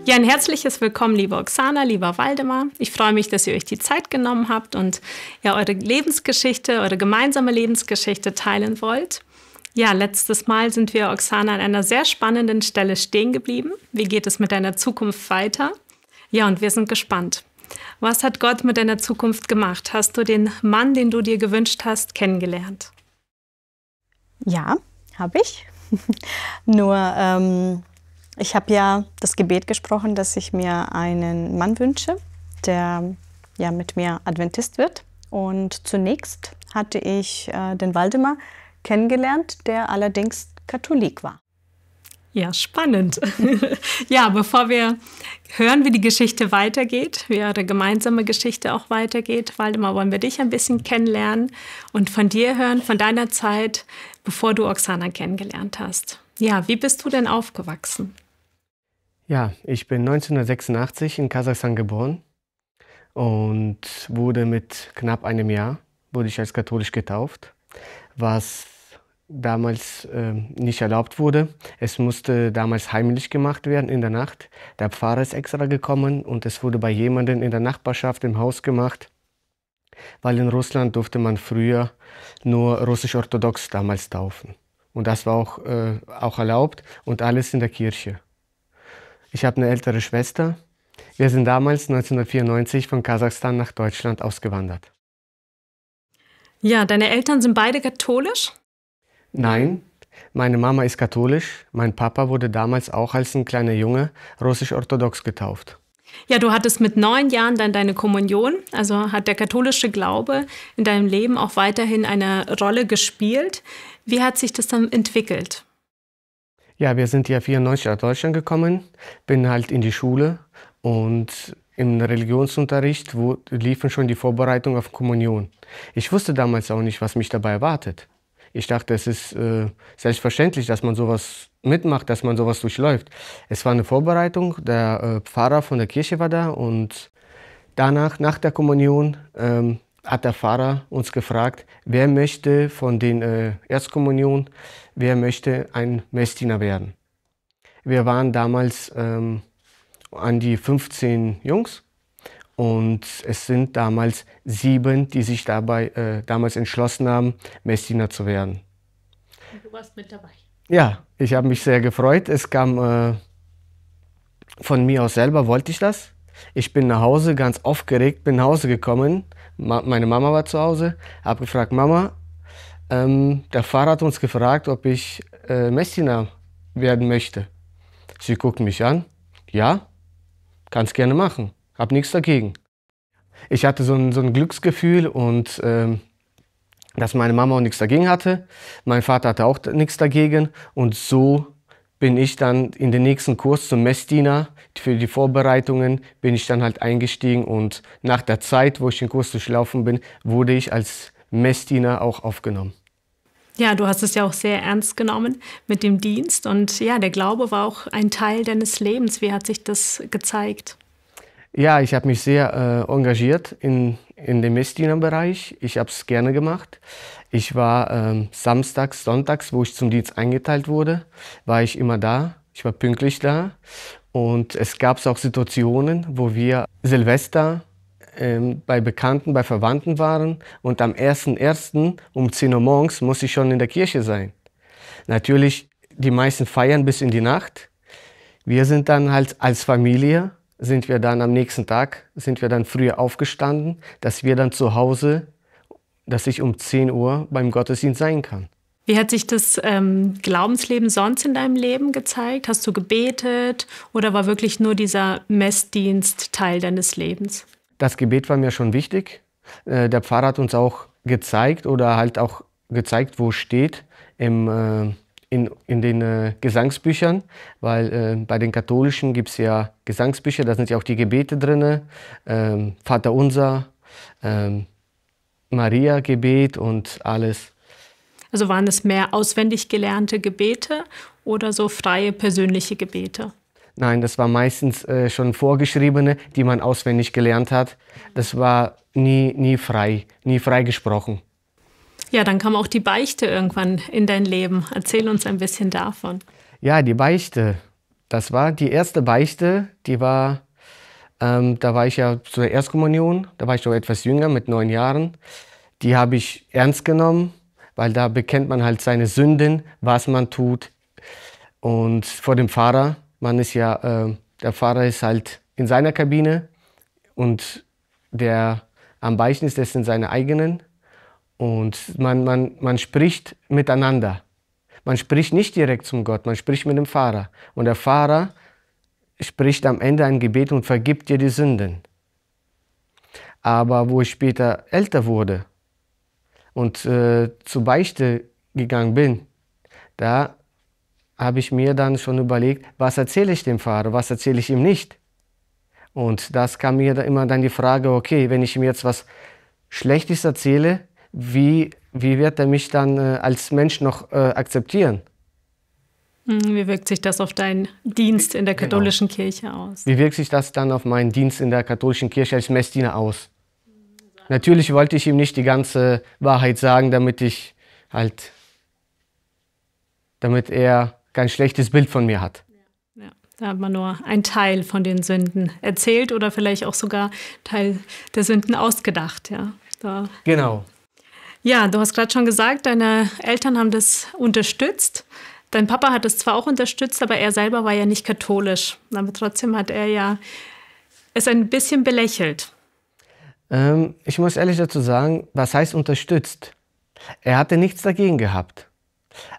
Ja, ein herzliches Willkommen, liebe Oksana, lieber Waldemar. Ich freue mich, dass ihr euch die Zeit genommen habt und ja, eure Lebensgeschichte, eure gemeinsame Lebensgeschichte teilen wollt. Ja, letztes Mal sind wir, Oksana, an einer sehr spannenden Stelle stehen geblieben. Wie geht es mit deiner Zukunft weiter? Ja, und wir sind gespannt. Was hat Gott mit deiner Zukunft gemacht? Hast du den Mann, den du dir gewünscht hast, kennengelernt? Ja, habe ich. Nur ich habe ja das Gebet gesprochen, dass ich mir einen Mann wünsche, der ja mit mir Adventist wird. Und zunächst hatte ich den Waldemar kennengelernt, der allerdings Katholik war. Ja, spannend. Ja, bevor wir hören, wie die Geschichte weitergeht, wie eure gemeinsame Geschichte auch weitergeht, Waldemar, wollen wir dich ein bisschen kennenlernen und von dir hören, von deiner Zeit, bevor du Oksana kennengelernt hast. Ja, wie bist du denn aufgewachsen? Ja, ich bin 1986 in Kasachstan geboren und wurde mit knapp einem Jahr wurde ich als katholisch getauft, was damals nicht erlaubt wurde. Es musste damals heimlich gemacht werden in der Nacht. Der Pfarrer ist extra gekommen und es wurde bei jemandem in der Nachbarschaft im Haus gemacht, weil in Russland durfte man früher nur russisch-orthodox damals taufen. Und das war auch erlaubt und alles in der Kirche. Ich habe eine ältere Schwester. Wir sind damals 1994 von Kasachstan nach Deutschland ausgewandert. Ja, deine Eltern sind beide katholisch? Nein, meine Mama ist katholisch. Mein Papa wurde damals auch als ein kleiner Junge russisch-orthodox getauft. Ja, du hattest mit 9 Jahren dann deine Kommunion. Also hat der katholische Glaube in deinem Leben auch weiterhin eine Rolle gespielt. Wie hat sich das dann entwickelt? Ja, wir sind ja 1994 nach Deutschland gekommen, bin halt in die Schule und im Religionsunterricht liefen schon die Vorbereitungen auf Kommunion. Ich wusste damals auch nicht, was mich dabei erwartet. Ich dachte, es ist selbstverständlich, dass man sowas mitmacht, dass man sowas durchläuft. Es war eine Vorbereitung, der Pfarrer von der Kirche war da und danach, nach der Kommunion, hat der Pfarrer uns gefragt, wer möchte von den Erstkommunion, wer möchte ein Messdiener werden. Wir waren damals an die 15 Jungs und es sind damals 7, die sich dabei damals entschlossen haben, Messdiener zu werden. Und du warst mit dabei? Ja, ich habe mich sehr gefreut. Es kam von mir aus selber, wollte ich das. Ich bin nach Hause, ganz aufgeregt, bin nach Hause gekommen. Meine Mama war zu Hause, habe gefragt, Mama, der Pfarrer hat uns gefragt, ob ich Messdiener werden möchte. Sie guckt mich an, ja, kannst gerne machen, hab nichts dagegen. Ich hatte so ein Glücksgefühl und dass meine Mama auch nichts dagegen hatte. Mein Vater hatte auch nichts dagegen und so bin ich dann in den nächsten Kurs zum Messdiener. Für die Vorbereitungen bin ich dann halt eingestiegen und nach der Zeit, wo ich den Kurs durchlaufen bin, wurde ich als Messdiener auch aufgenommen. Ja, du hast es ja auch sehr ernst genommen mit dem Dienst und ja, der Glaube war auch ein Teil deines Lebens. Wie hat sich das gezeigt? Ja, ich habe mich sehr engagiert in dem Messdienerbereich. Ich habe es gerne gemacht. Ich war samstags, sonntags, wo ich zum Dienst eingeteilt wurde, war ich immer da. Ich war pünktlich da. Und es gab auch Situationen, wo wir Silvester bei Bekannten, bei Verwandten waren. Und am 1.1. um 10 Uhr morgens muss ich schon in der Kirche sein. Natürlich, die meisten feiern bis in die Nacht. Wir sind dann halt als Familie, sind wir dann am nächsten Tag, sind wir dann früher aufgestanden, dass wir dann zu Hause, dass ich um 10 Uhr beim Gottesdienst sein kann. Wie hat sich das Glaubensleben sonst in deinem Leben gezeigt? Hast du gebetet oder war wirklich nur dieser Messdienst Teil deines Lebens? Das Gebet war mir schon wichtig. Der Pfarrer hat uns auch gezeigt oder halt auch gezeigt, wo steht in den Gesangsbüchern, weil bei den Katholischen gibt es ja Gesangsbücher, da sind ja auch die Gebete drin, Vater Unser, Maria-Gebet und alles. Also waren es mehr auswendig gelernte Gebete oder so freie persönliche Gebete? Nein, das war meistens schon vorgeschriebene, die man auswendig gelernt hat. Das war nie frei gesprochen. Ja, dann kam auch die Beichte irgendwann in dein Leben. Erzähl uns ein bisschen davon. Ja, die Beichte. Das war die erste Beichte, da war ich ja zur Erstkommunion, da war ich noch etwas jünger, mit 9 Jahren. Die habe ich ernst genommen, weil da bekennt man halt seine Sünden, was man tut. Und vor dem Pfarrer, der Pfarrer ist halt in seiner Kabine und der am Beichten ist, der ist in seiner eigenen. Und man spricht miteinander. Man spricht nicht direkt zum Gott, man spricht mit dem Pfarrer. Und der Pfarrer spricht am Ende ein Gebet und vergibt dir die Sünden. Aber wo ich später älter wurde und zur Beichte gegangen bin, da habe ich mir dann schon überlegt, was erzähle ich dem Pfarrer, was erzähle ich ihm nicht. Und das kam mir da immer dann die Frage, okay, wenn ich ihm jetzt was Schlechtes erzähle, wie wird er mich dann als Mensch noch akzeptieren? Wie wirkt sich das auf deinen Dienst in der katholischen Kirche aus? Wie wirkt sich das dann auf meinen Dienst in der katholischen Kirche als Messdiener aus? Natürlich wollte ich ihm nicht die ganze Wahrheit sagen, damit er kein schlechtes Bild von mir hat. Ja, da hat man nur einen Teil von den Sünden erzählt oder vielleicht auch sogar Teil der Sünden ausgedacht. Ja, Genau. Ja, du hast gerade schon gesagt, deine Eltern haben das unterstützt. Dein Papa hat es zwar auch unterstützt, aber er selber war ja nicht katholisch. Aber trotzdem hat er ja es ein bisschen belächelt. Ich muss ehrlich dazu sagen, was heißt unterstützt? Er hatte nichts dagegen gehabt.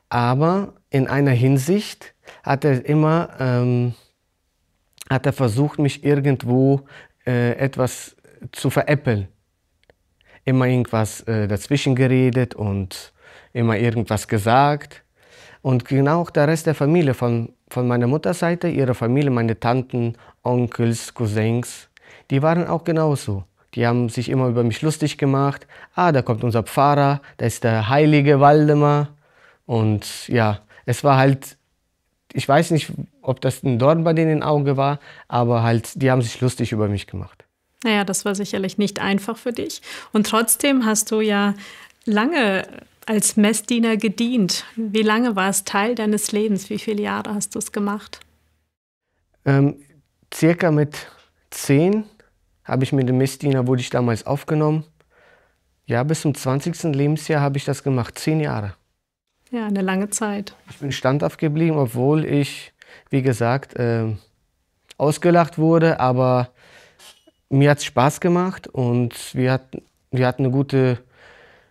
Aber in einer Hinsicht hat er immer versucht, mich irgendwo etwas zu veräppeln. Immer irgendwas dazwischen geredet und immer irgendwas gesagt. Und genau auch der Rest der Familie, von meiner Mutterseite, ihre Familie, meine Tanten, Onkels, Cousins, die waren auch genauso. Die haben sich immer über mich lustig gemacht. Ah, da kommt unser Pfarrer, da ist der heilige Waldemar. Und ja, es war halt, ich weiß nicht, ob das ein Dorn bei denen im Auge war, aber halt, die haben sich lustig über mich gemacht. Naja, das war sicherlich nicht einfach für dich. Und trotzdem hast du ja lange als Messdiener gedient. Wie lange war es Teil deines Lebens? Wie viele Jahre hast du es gemacht? Circa mit 10 habe ich mit dem Messdiener, wurde ich damals aufgenommen. Ja, bis zum 20. Lebensjahr habe ich das gemacht, 10 Jahre. Ja, eine lange Zeit. Ich bin standhaft geblieben, obwohl ich, wie gesagt, ausgelacht wurde, aber mir hat es Spaß gemacht und wir hatten eine gute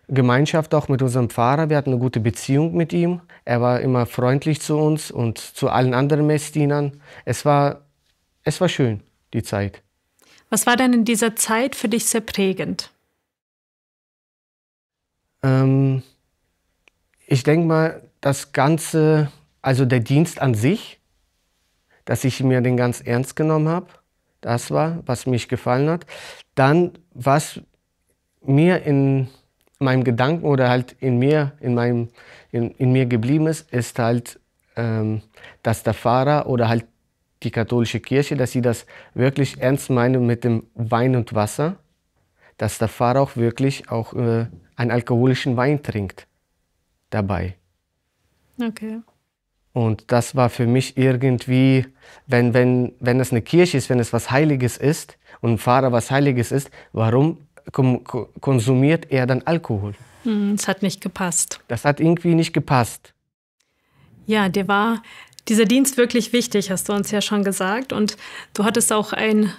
Gemeinschaft auch mit unserem Pfarrer. Wir hatten eine gute Beziehung mit ihm. Er war immer freundlich zu uns und zu allen anderen Messdienern. Es war schön, die Zeit. Was war denn in dieser Zeit für dich sehr prägend? Ich denke mal, das Ganze, also der Dienst an sich, dass ich mir den ganz ernst genommen habe, das war, was mich gefallen hat. Dann, was mir in meinem Gedanken oder halt in mir geblieben ist halt, dass der Pfarrer oder halt die katholische Kirche, dass sie das wirklich ernst meinen mit dem Wein und Wasser, dass der Pfarrer auch wirklich auch einen alkoholischen Wein trinkt dabei. Okay. Und das war für mich irgendwie, wenn es eine Kirche ist, wenn es was Heiliges ist und ein Pfarrer was Heiliges ist, warum konsumiert er dann Alkohol? Es hat nicht gepasst. Das hat irgendwie nicht gepasst. Ja, dir war dieser Dienst wirklich wichtig, hast du uns ja schon gesagt. Und du hattest auch einen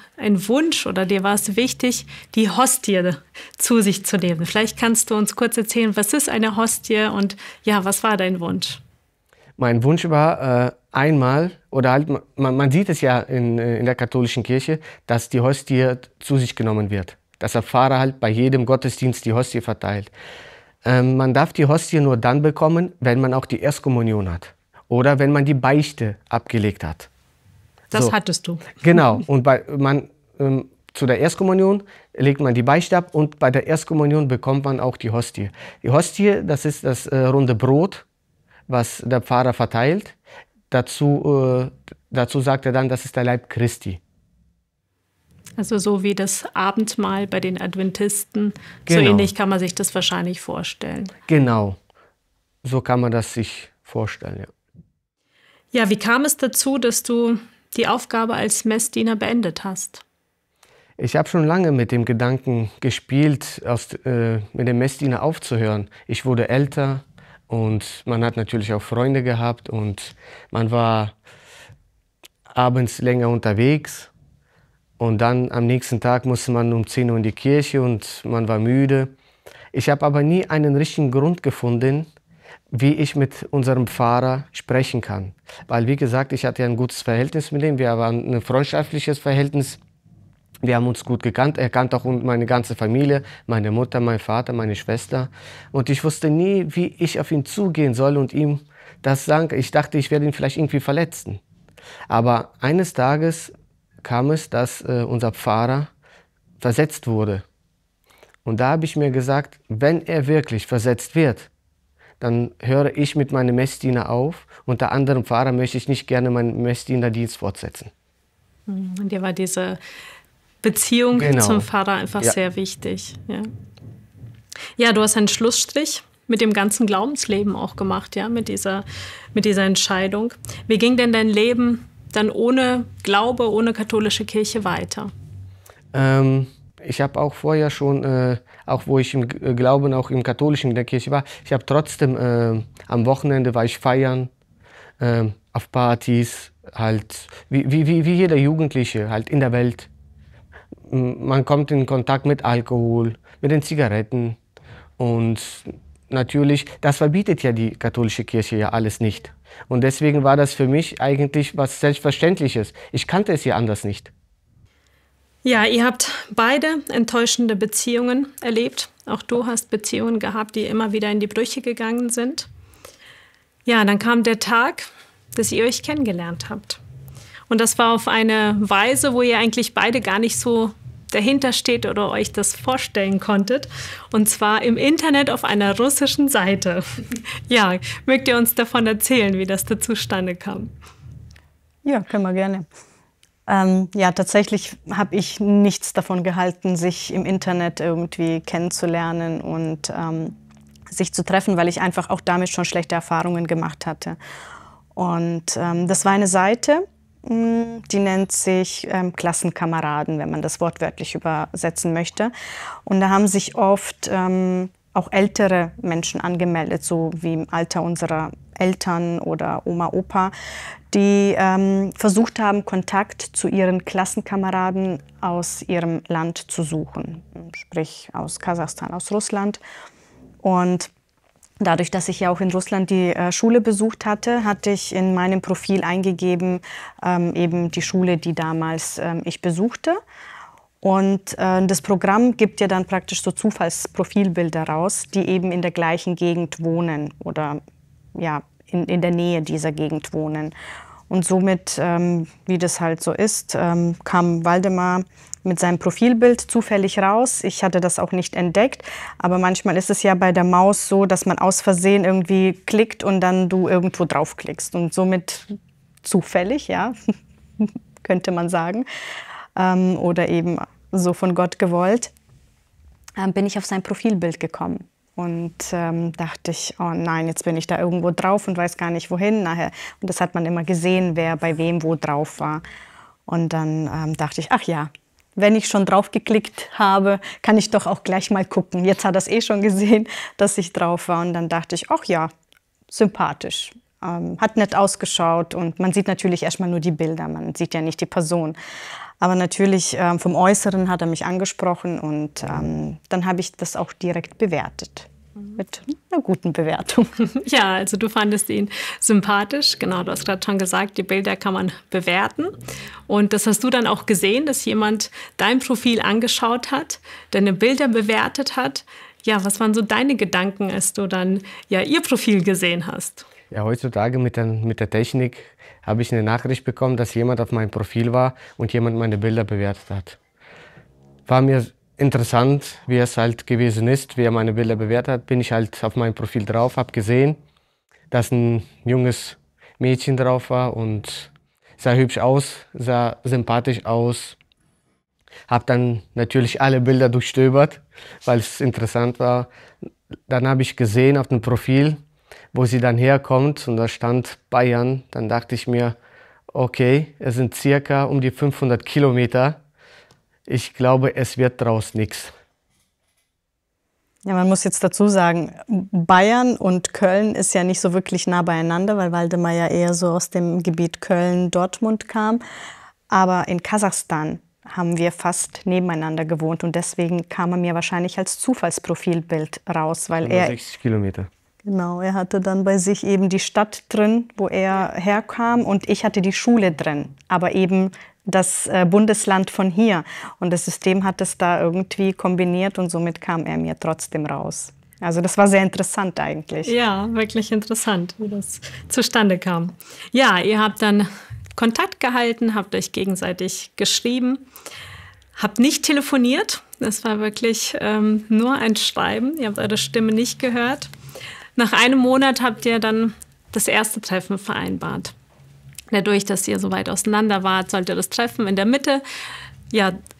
Wunsch oder dir war es wichtig, die Hostie zu sich zu nehmen. Vielleicht kannst du uns kurz erzählen, was ist eine Hostie und ja, was war dein Wunsch? Mein Wunsch war einmal, oder halt, man sieht es ja in der katholischen Kirche, dass die Hostie zu sich genommen wird. Dass der Pfarrer halt bei jedem Gottesdienst die Hostie verteilt. Man darf die Hostie nur dann bekommen, wenn man auch die Erstkommunion hat. Oder wenn man die Beichte abgelegt hat. Das hattest du. Genau. Und zu der Erstkommunion legt man die Beichte ab und bei der Erstkommunion bekommt man auch die Hostie. Die Hostie, das ist das runde Brot, was der Pfarrer verteilt. Dazu sagt er dann, das ist der Leib Christi. Also so wie das Abendmahl bei den Adventisten. Genau. So ähnlich kann man sich das wahrscheinlich vorstellen. Genau. So kann man das sich vorstellen, ja. Ja, wie kam es dazu, dass du die Aufgabe als Messdiener beendet hast? Ich habe schon lange mit dem Gedanken gespielt, mit dem Messdiener aufzuhören. Ich wurde älter und man hat natürlich auch Freunde gehabt und man war abends länger unterwegs. Und dann am nächsten Tag musste man um 10 Uhr in die Kirche und man war müde. Ich habe aber nie einen richtigen Grund gefunden, wie ich mit unserem Pfarrer sprechen kann. Weil, wie gesagt, ich hatte ein gutes Verhältnis mit ihm. Wir waren ein freundschaftliches Verhältnis. Wir haben uns gut gekannt. Er kannte auch meine ganze Familie, meine Mutter, mein Vater, meine Schwester. Und ich wusste nie, wie ich auf ihn zugehen soll und ihm das sagen. Ich dachte, ich werde ihn vielleicht irgendwie verletzen. Aber eines Tages kam es, dass unser Pfarrer versetzt wurde. Und da habe ich mir gesagt, wenn er wirklich versetzt wird, dann höre ich mit meinem Messdiener auf. Unter anderem Pfarrer möchte ich nicht gerne meinen Messdienerdienst fortsetzen. Und dir war diese Beziehung zum Pfarrer einfach sehr wichtig. Ja. Ja, du hast einen Schlussstrich mit dem ganzen Glaubensleben auch gemacht, ja, mit dieser Entscheidung. Wie ging denn dein Leben dann ohne Glaube, ohne katholische Kirche weiter? Ich habe auch vorher schon, auch wo ich im Glauben, auch im Katholischen in der Kirche war, ich habe trotzdem, am Wochenende war ich feiern, auf Partys, halt, wie jeder Jugendliche, halt in der Welt. Man kommt in Kontakt mit Alkohol, mit den Zigaretten und natürlich, das verbietet ja die katholische Kirche ja alles nicht. Und deswegen war das für mich eigentlich was Selbstverständliches. Ich kannte es ja anders nicht. Ja, ihr habt beide enttäuschende Beziehungen erlebt. Auch du hast Beziehungen gehabt, die immer wieder in die Brüche gegangen sind. Ja, dann kam der Tag, dass ihr euch kennengelernt habt. Und das war auf eine Weise, wo ihr eigentlich beide gar nicht so dahinter steht oder euch das vorstellen konntet. Und zwar im Internet auf einer russischen Seite. Ja, mögt ihr uns davon erzählen, wie das da zustande kam? Ja, können wir gerne. Ja, tatsächlich habe ich nichts davon gehalten, sich im Internet irgendwie kennenzulernen und sich zu treffen, weil ich einfach auch damit schon schlechte Erfahrungen gemacht hatte. Und das war eine Seite, die nennt sich Klassenkameraden, wenn man das wortwörtlich übersetzen möchte. Und da haben sich oft auch ältere Menschen angemeldet, so wie im Alter unserer Eltern oder Oma, Opa, die versucht haben, Kontakt zu ihren Klassenkameraden aus ihrem Land zu suchen, sprich aus Kasachstan, aus Russland. Und dadurch, dass ich ja auch in Russland die Schule besucht hatte, hatte ich in meinem Profil eingegeben, eben die Schule, die damals ich besuchte. Und das Programm gibt ja dann praktisch so Zufallsprofilbilder raus, die eben in der gleichen Gegend wohnen oder ja, in der Nähe dieser Gegend wohnen. Und somit, wie das halt so ist, kam Waldemar mit seinem Profilbild zufällig raus. Ich hatte das auch nicht entdeckt, aber manchmal ist es ja bei der Maus so, dass man aus Versehen irgendwie klickt und dann du irgendwo draufklickst. Und somit zufällig, ja, könnte man sagen, oder eben so von Gott gewollt, bin ich auf sein Profilbild gekommen. Und dachte ich, oh nein, jetzt bin ich da irgendwo drauf und weiß gar nicht wohin nachher. Und das hat man immer gesehen, wer bei wem wo drauf war. Und dann dachte ich, ach ja, wenn ich schon drauf geklickt habe, kann ich doch auch gleich mal gucken. Jetzt hat er es eh schon gesehen, dass ich drauf war. Und dann dachte ich, ach ja, sympathisch. Hat nett ausgeschaut und man sieht natürlich erstmal nur die Bilder, man sieht ja nicht die Person. Aber natürlich vom Äußeren hat er mich angesprochen und dann habe ich das auch direkt bewertet. Mit einer guten Bewertung. Ja, also du fandest ihn sympathisch. Genau, du hast gerade schon gesagt, die Bilder kann man bewerten. Und das hast du dann auch gesehen, dass jemand dein Profil angeschaut hat, deine Bilder bewertet hat. Ja, was waren so deine Gedanken, als du dann ja ihr Profil gesehen hast? Ja, heutzutage mit der Technik habe ich eine Nachricht bekommen, dass jemand auf meinem Profil war und jemand meine Bilder bewertet hat. War mir interessant, wie es halt gewesen ist, wie er meine Bilder bewertet hat. Bin ich halt auf meinem Profil drauf, habe gesehen, dass ein junges Mädchen drauf war und sah hübsch aus, sah sympathisch aus. Habe dann natürlich alle Bilder durchstöbert, weil es interessant war. Dann habe ich gesehen auf dem Profil, wo sie dann herkommt und da stand Bayern, dann dachte ich mir, okay, es sind circa um die 500 Kilometer. Ich glaube, es wird draus nichts. Ja, man muss jetzt dazu sagen, Bayern und Köln ist ja nicht so wirklich nah beieinander, weil Waldemar ja eher so aus dem Gebiet Köln-Dortmund kam. Aber in Kasachstan haben wir fast nebeneinander gewohnt und deswegen kam er mir wahrscheinlich als Zufallsprofilbild raus, weil er 60 Kilometer. Genau, er hatte dann bei sich eben die Stadt drin, wo er herkam, und ich hatte die Schule drin, aber eben das Bundesland von hier. Und das System hat es da irgendwie kombiniert und somit kam er mir trotzdem raus. Also das war sehr interessant eigentlich. Ja, wirklich interessant, wie das zustande kam. Ja, ihr habt dann Kontakt gehalten, habt euch gegenseitig geschrieben, habt nicht telefoniert. Das war wirklich nur ein Schreiben. Ihr habt eure Stimme nicht gehört. Nach einem Monat habt ihr dann das erste Treffen vereinbart. Dadurch, dass ihr so weit auseinander wart, sollte das Treffen in der Mitte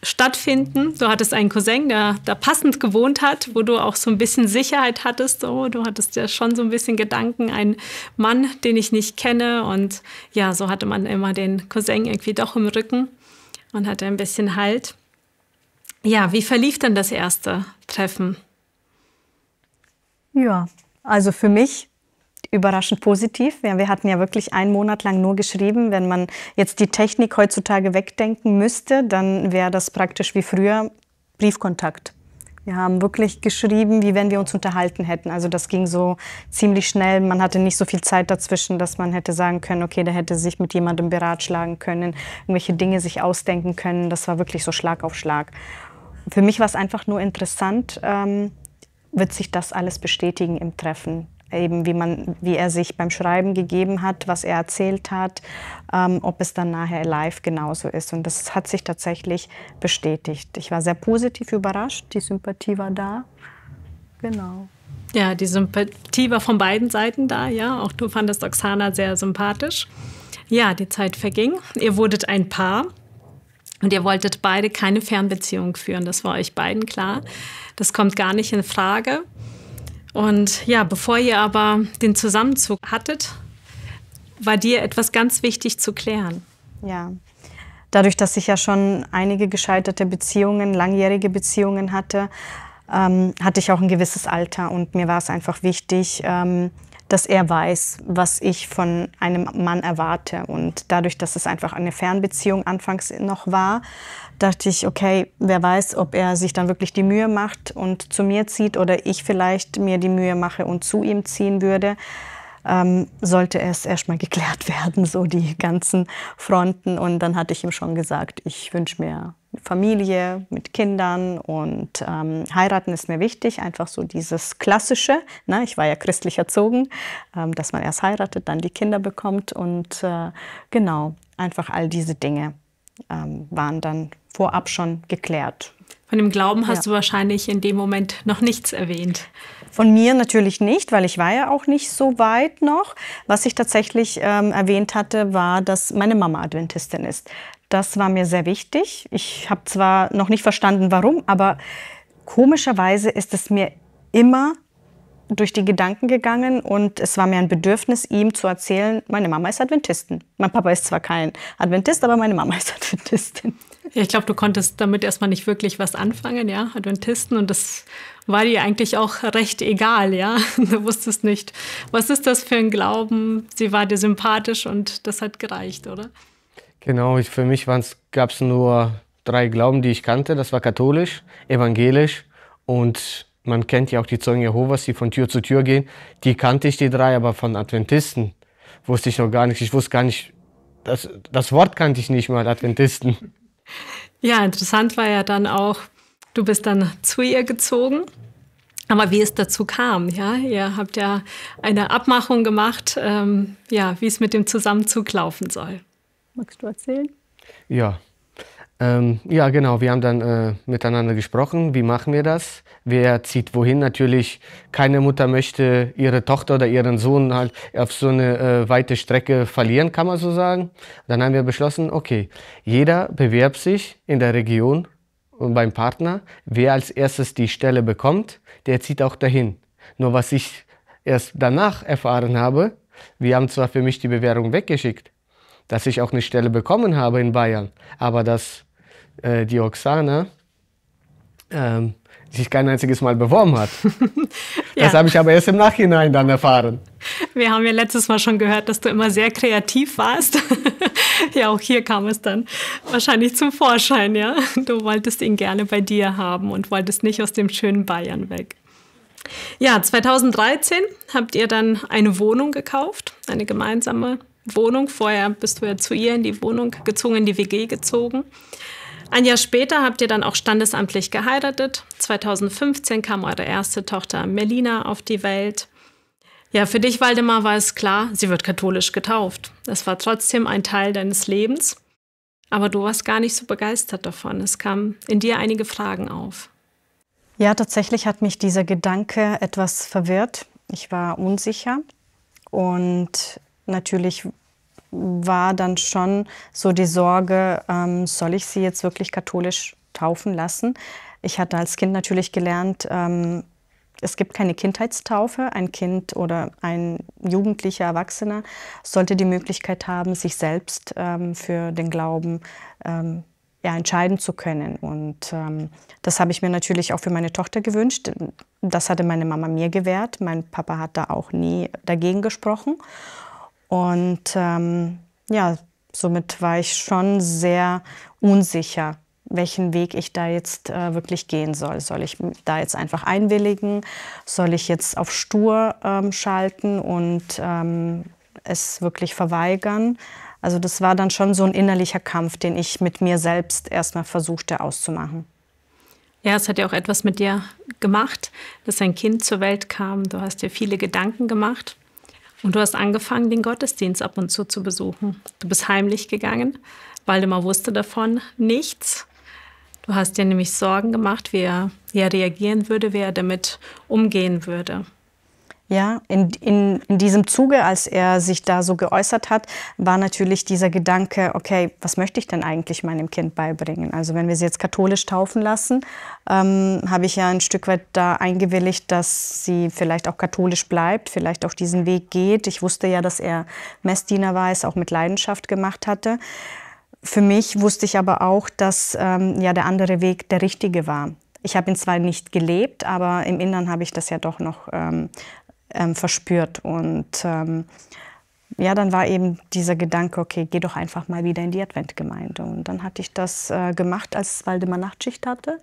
stattfinden. Du hattest einen Cousin, der da passend gewohnt hat, wo du auch so ein bisschen Sicherheit hattest. So. Du hattest ja schon so ein bisschen Gedanken, ein Mann, den ich nicht kenne. Und ja, so hatte man immer den Cousin irgendwie doch im Rücken und hatte ein bisschen Halt. Ja, wie verlief denn das erste Treffen? Ja, also für mich überraschend positiv. Ja, wir hatten ja wirklich einen Monat lang nur geschrieben. Wenn man jetzt die Technik heutzutage wegdenken müsste, dann wäre das praktisch wie früher Briefkontakt. Wir haben wirklich geschrieben, wie wenn wir uns unterhalten hätten. Also das ging so ziemlich schnell. Man hatte nicht so viel Zeit dazwischen, dass man hätte sagen können, okay, der hätte sich mit jemandem beratschlagen können, irgendwelche Dinge sich ausdenken können. Das war wirklich so Schlag auf Schlag. Für mich war es einfach nur interessant, wird sich das alles bestätigen im Treffen. Eben wie er sich beim Schreiben gegeben hat, was er erzählt hat, ob es dann nachher live genauso ist. Und das hat sich tatsächlich bestätigt. Ich war sehr positiv überrascht, die Sympathie war da. Genau. Ja, die Sympathie war von beiden Seiten da, ja. Auch du fandest Oksana sehr sympathisch. Ja, die Zeit verging. Ihr wurdet ein Paar und ihr wolltet beide keine Fernbeziehung führen. Das war euch beiden klar. Das kommt gar nicht in Frage. Und ja, bevor ihr aber den Zusammenzug hattet, war dir etwas ganz wichtig zu klären. Ja, dadurch, dass ich ja schon einige gescheiterte Beziehungen, langjährige Beziehungen hatte, hatte ich auch ein gewisses Alter. Und mir war es einfach wichtig, dass er weiß, was ich von einem Mann erwarte. Und dadurch, dass es einfach eine Fernbeziehung anfangs noch war, dachte ich, okay, wer weiß, ob er sich dann wirklich die Mühe macht und zu mir zieht oder ich vielleicht mir die Mühe mache und zu ihm ziehen würde, sollte es erstmal geklärt werden, so die ganzen Fronten. Und dann hatte ich ihm schon gesagt, ich wünsche mir Familie mit Kindern und heiraten ist mir wichtig, einfach so dieses Klassische. Ne? Ich war ja christlich erzogen, dass man erst heiratet, dann die Kinder bekommt und genau, einfach all diese Dinge waren dann vorab schon geklärt. Von dem Glauben hast du wahrscheinlich in dem Moment noch nichts erwähnt. Von mir natürlich nicht, weil ich war ja auch nicht so weit noch. Was ich tatsächlich erwähnt hatte, war, dass meine Mama Adventistin ist. Das war mir sehr wichtig. Ich habe zwar noch nicht verstanden, warum, aber komischerweise ist es mir immer durch die Gedanken gegangen und es war mir ein Bedürfnis, ihm zu erzählen, meine Mama ist Adventistin. Mein Papa ist zwar kein Adventist, aber meine Mama ist Adventistin. Ja, ich glaube, du konntest damit erstmal nicht wirklich was anfangen, ja, Adventisten, und das war dir eigentlich auch recht egal, ja. Du wusstest nicht, was ist das für ein Glauben, sie war dir sympathisch und das hat gereicht, oder? Genau, für mich gab es nur 3 Glauben, die ich kannte. Das war katholisch, evangelisch und man kennt ja auch die Zeugen Jehovas, die von Tür zu Tür gehen. Die kannte ich, die 3, aber von Adventisten wusste ich noch gar nichts. Ich wusste gar nicht, das Wort kannte ich nicht mal, Adventisten. Ja, interessant war ja dann auch, du bist dann zu ihr gezogen. Aber wie es dazu kam, ja, ihr habt ja eine Abmachung gemacht, wie es mit dem Zusammenzug laufen soll. Magst du erzählen? Ja. Ja, genau. Wir haben dann miteinander gesprochen, wie machen wir das? Wer zieht wohin? Natürlich, keine Mutter möchte ihre Tochter oder ihren Sohn halt auf so eine weite Strecke verlieren, kann man so sagen. Dann haben wir beschlossen, okay, jeder bewerbt sich in der Region und beim Partner. Wer als erstes die Stelle bekommt, der zieht auch dahin. Nur was ich erst danach erfahren habe, wir haben zwar für mich die Bewerbung weggeschickt, dass ich auch eine Stelle bekommen habe in Bayern, aber dass die Oksana sich kein einziges Mal beworben hat. Ja. Das habe ich aber erst im Nachhinein dann erfahren. Wir haben ja letztes Mal schon gehört, dass du immer sehr kreativ warst. Ja, auch hier kam es dann wahrscheinlich zum Vorschein, ja. Du wolltest ihn gerne bei dir haben und wolltest nicht aus dem schönen Bayern weg. Ja, 2013 habt ihr dann eine Wohnung gekauft, eine gemeinsame Wohnung. Vorher bist du ja zu ihr in die Wohnung gezogen, in die WG gezogen. Ein Jahr später habt ihr dann auch standesamtlich geheiratet. 2015 kam eure erste Tochter Melina auf die Welt. Ja, für dich, Waldemar, war es klar, sie wird katholisch getauft. Das war trotzdem ein Teil deines Lebens. Aber du warst gar nicht so begeistert davon. Es kamen in dir einige Fragen auf. Ja, tatsächlich hat mich dieser Gedanke etwas verwirrt. Ich war unsicher und natürlich war dann schon so die Sorge, soll ich sie jetzt wirklich katholisch taufen lassen? Ich hatte als Kind natürlich gelernt, es gibt keine Kindheitstaufe. Ein Kind oder ein jugendlicher Erwachsener sollte die Möglichkeit haben, sich selbst für den Glauben entscheiden zu können. Und das habe ich mir natürlich auch für meine Tochter gewünscht. Das hatte meine Mama mir gewährt. Mein Papa hat da auch nie dagegen gesprochen. Und ja, somit war ich schon sehr unsicher, welchen Weg ich da jetzt wirklich gehen soll. Soll ich da jetzt einfach einwilligen? Soll ich jetzt auf stur schalten und es wirklich verweigern? Also das war dann schon so ein innerlicher Kampf, den ich mit mir selbst erstmal versuchte auszumachen. Ja, es hat ja auch etwas mit dir gemacht, dass ein Kind zur Welt kam. Du hast dir viele Gedanken gemacht. Und du hast angefangen, den Gottesdienst ab und zu besuchen. Du bist heimlich gegangen. Waldemar wusste davon nichts. Du hast dir nämlich Sorgen gemacht, wie er reagieren würde, wie er damit umgehen würde. Ja, in diesem Zuge, als er sich da so geäußert hat, war natürlich dieser Gedanke, okay, was möchte ich denn eigentlich meinem Kind beibringen? Also wenn wir sie jetzt katholisch taufen lassen, habe ich ja ein Stück weit da eingewilligt, dass sie vielleicht auch katholisch bleibt, vielleicht auch diesen Weg geht. Ich wusste ja, dass er Messdiener war, es auch mit Leidenschaft gemacht hatte. Für mich wusste ich aber auch, dass der andere Weg der richtige war. Ich habe ihn zwar nicht gelebt, aber im Inneren habe ich das ja doch noch verspürt. Und dann war eben dieser Gedanke, okay, geh doch einfach mal wieder in die Adventgemeinde. Und dann hatte ich das gemacht, als Waldemar Nachtschicht hatte.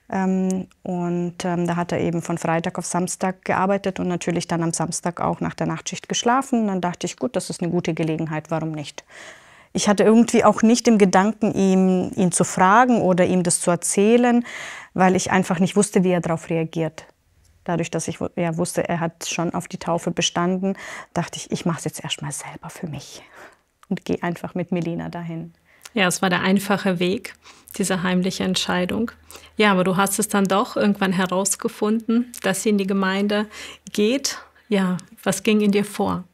Da hat er eben von Freitag auf Samstag gearbeitet und natürlich dann am Samstag auch nach der Nachtschicht geschlafen. Dann dachte ich, gut, das ist eine gute Gelegenheit, warum nicht? Ich hatte irgendwie auch nicht im Gedanken, ihn zu fragen oder ihm das zu erzählen, weil ich einfach nicht wusste, wie er darauf reagiert. Dadurch, dass ich wusste, er hat schon auf die Taufe bestanden, dachte ich, ich mache es jetzt erstmal selber für mich und gehe einfach mit Melina dahin. Ja, es war der einfache Weg, diese heimliche Entscheidung. Ja, aber du hast es dann doch irgendwann herausgefunden, dass sie in die Gemeinde geht. Ja, was ging in dir vor?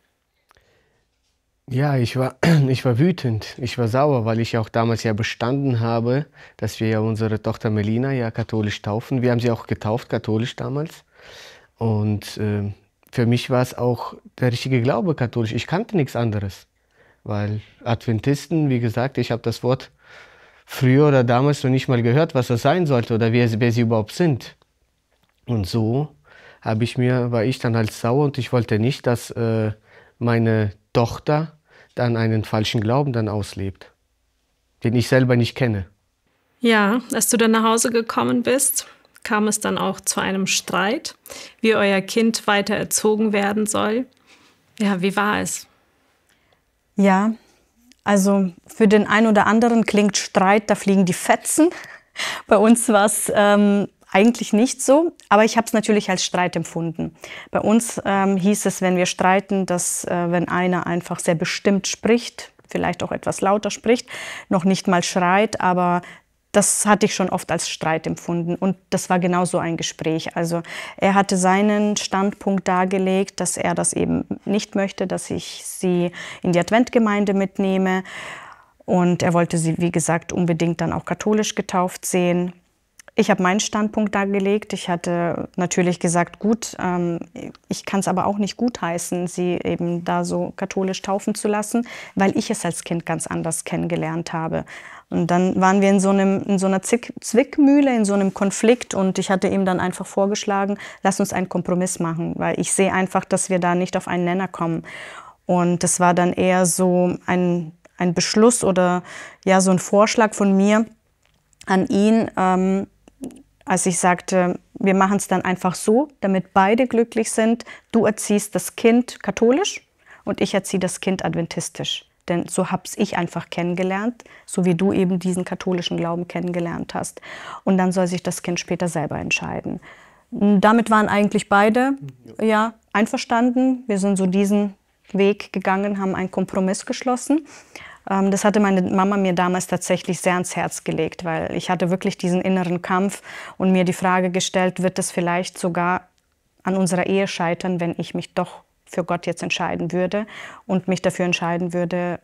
Ja, ich war wütend, ich war sauer, weil ich auch damals ja bestanden habe, dass wir ja unsere Tochter Melina ja katholisch taufen. Wir haben sie auch getauft, katholisch damals. Und für mich war es auch der richtige Glaube katholisch. Ich kannte nichts anderes, weil Adventisten, wie gesagt, ich habe das Wort früher oder damals noch nicht mal gehört, was das sein sollte oder wer sie überhaupt sind. Und so war ich dann halt sauer und ich wollte nicht, dass meine Tochter dann einen falschen Glauben dann auslebt, den ich selber nicht kenne. Ja, als du dann nach Hause gekommen bist, kam es dann auch zu einem Streit, wie euer Kind weiter erzogen werden soll. Ja, wie war es? Ja, also für den einen oder anderen klingt Streit, da fliegen die Fetzen. Bei uns war es eigentlich nicht so, aber ich habe es natürlich als Streit empfunden. Bei uns hieß es, wenn wir streiten, dass wenn einer einfach sehr bestimmt spricht, vielleicht auch etwas lauter spricht, noch nicht mal schreit, aber das hatte ich schon oft als Streit empfunden und das war genauso ein Gespräch. Also er hatte seinen Standpunkt dargelegt, dass er das eben nicht möchte, dass ich sie in die Adventgemeinde mitnehme und er wollte sie, wie gesagt, unbedingt dann auch katholisch getauft sehen. Ich habe meinen Standpunkt dargelegt. Ich hatte natürlich gesagt, gut, ich kann es aber auch nicht gutheißen, sie eben da so katholisch taufen zu lassen, weil ich es als Kind ganz anders kennengelernt habe. Und dann waren wir in so einer Zwickmühle, in so einem Konflikt, und ich hatte ihm dann einfach vorgeschlagen, lass uns einen Kompromiss machen, weil ich sehe einfach, dass wir da nicht auf einen Nenner kommen. Und das war dann eher so ein Beschluss oder ja, so ein Vorschlag von mir an ihn, als ich sagte, wir machen es dann einfach so, damit beide glücklich sind. Du erziehst das Kind katholisch und ich erziehe das Kind adventistisch. Denn so habe ich einfach kennengelernt, so wie du eben diesen katholischen Glauben kennengelernt hast. Und dann soll sich das Kind später selber entscheiden. Damit waren eigentlich beide ja, einverstanden. Wir sind so diesen Weg gegangen, haben einen Kompromiss geschlossen. Das hatte meine Mama mir damals tatsächlich sehr ans Herz gelegt, weil ich hatte wirklich diesen inneren Kampf und mir die Frage gestellt, wird es vielleicht sogar an unserer Ehe scheitern, wenn ich mich doch für Gott jetzt entscheiden würde und mich dafür entscheiden würde,